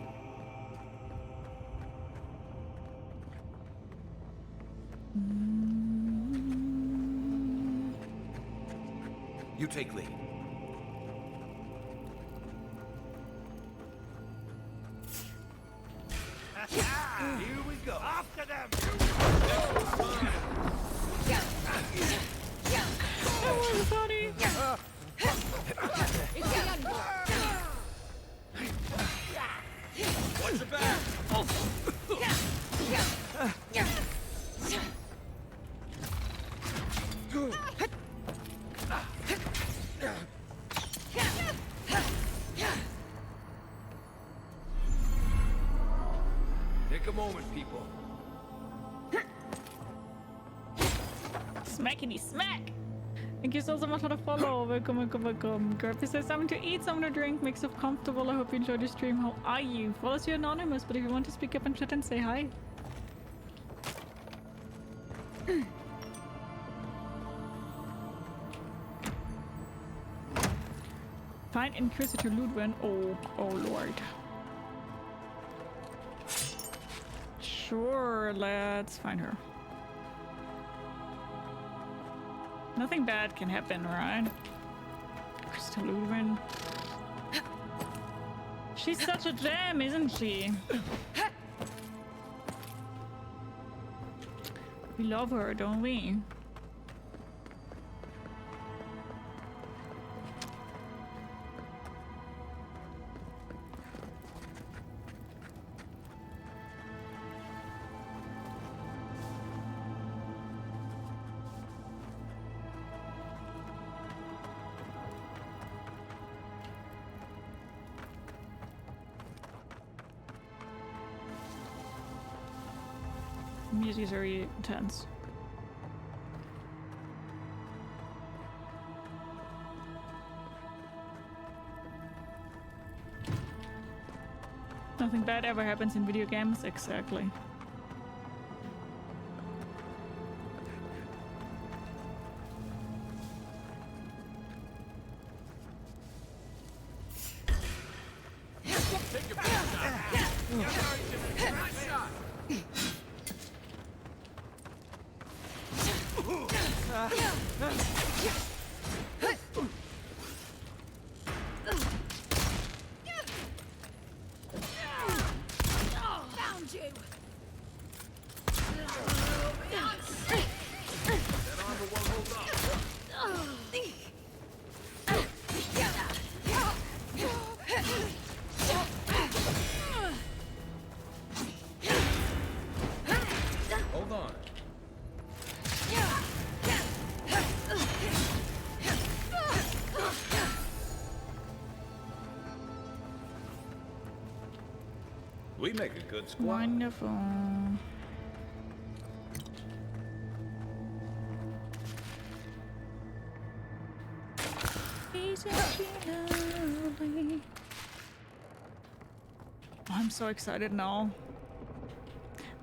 You take lead. Here we go. After them. Oh, buddy. It's the envoy. What's the back? Take a moment, people. Smackety smack! Thank you so much for the follow. Welcome, welcome, welcome. Garote says something to eat, something to drink, makes us comfortable. I hope you enjoyed the stream. How are you? Follows you anonymous, but if you want to speak up and chat and say hi. Find Inquisitor Ludwig. Oh lord. Sure, let's find her. Nothing bad can happen, right? Crystal Ludwig. She's such a gem, isn't she? We love her, don't we? Music is very intense. Nothing bad ever happens in video games, exactly. We make a good squad. Wonderful. I'm so excited now.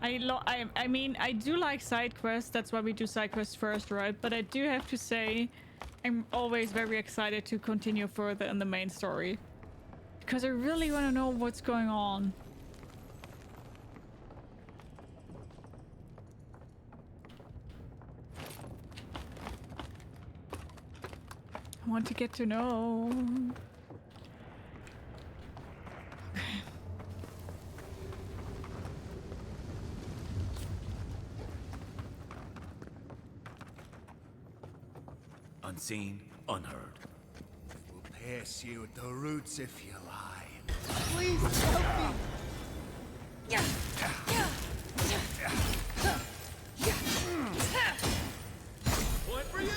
I mean, I do like side quests. That's why we do side quests first, right? But I do have to say, I'm always very excited to continue further in the main story. Because I really want to know what's going on. I want to get to know. Okay. Unseen, unheard. We'll pierce you at the roots if you lie. Please help me! Point for you!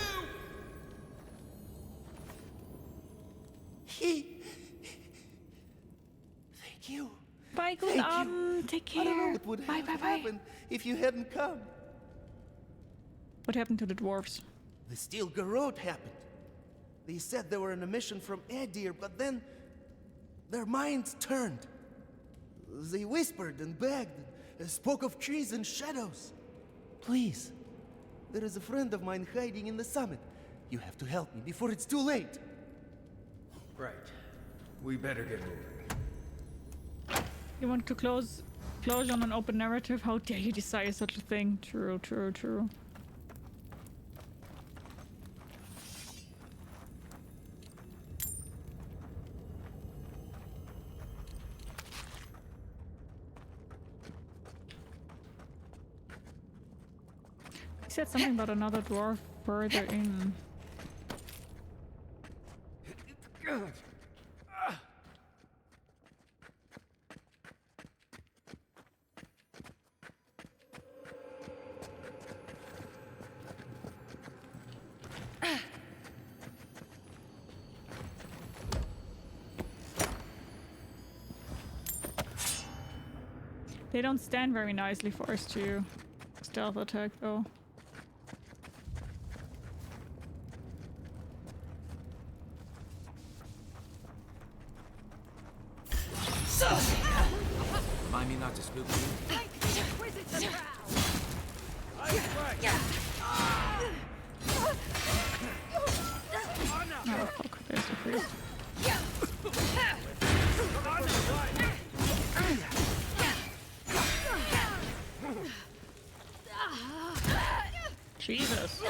Thank you. Bye, good take care. I don't know what would bye, have bye, bye. happened if you hadn't come. What happened to the dwarves? The Steel Garote happened. They said they were on a mission from Aedyr, but then their minds turned. They whispered and begged, and spoke of trees and shadows. Please, there is a friend of mine hiding in the summit. You have to help me before it's too late. Right. We better get moving. You want to close on an open narrative? How dare you desire such a thing? True, true, true. He said something about another dwarf further in. They don't stand very nicely for us to stealth attack, though. Remind me not to spook you. Oh fuck, there's the priest. Jesus.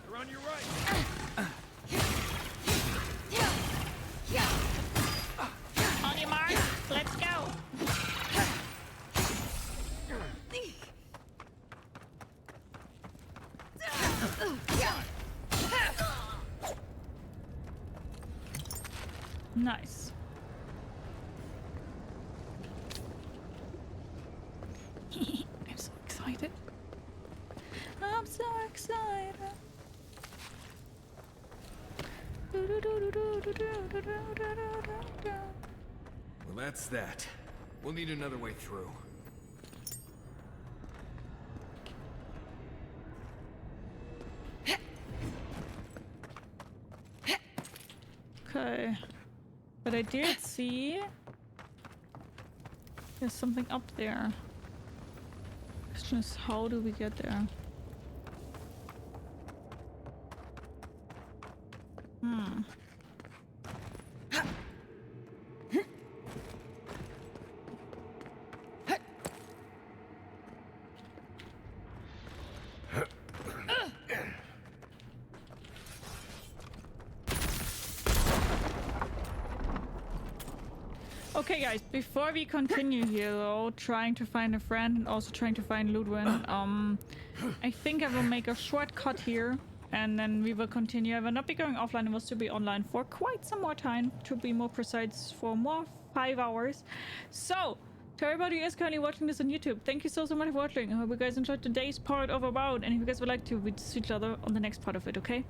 You're on your right. On your mark, let's go. Nice. I'm so excited. I'm so excited. Well, that's that. We'll need another way through. Okay. But I did see there's something up there. Question is, how do we get there? Okay guys, before we continue here though, trying to find a friend and also trying to find Ludwin, I think I will make a shortcut here and then we will continue. I will not be going offline, I will still be online for quite some more time, to be more precise, for more 5 hours. So, to everybody who is currently watching this on YouTube, thank you so much for watching. I hope you guys enjoyed today's part of Avowed, and if you guys would like to, we'd see each other on the next part of it, okay?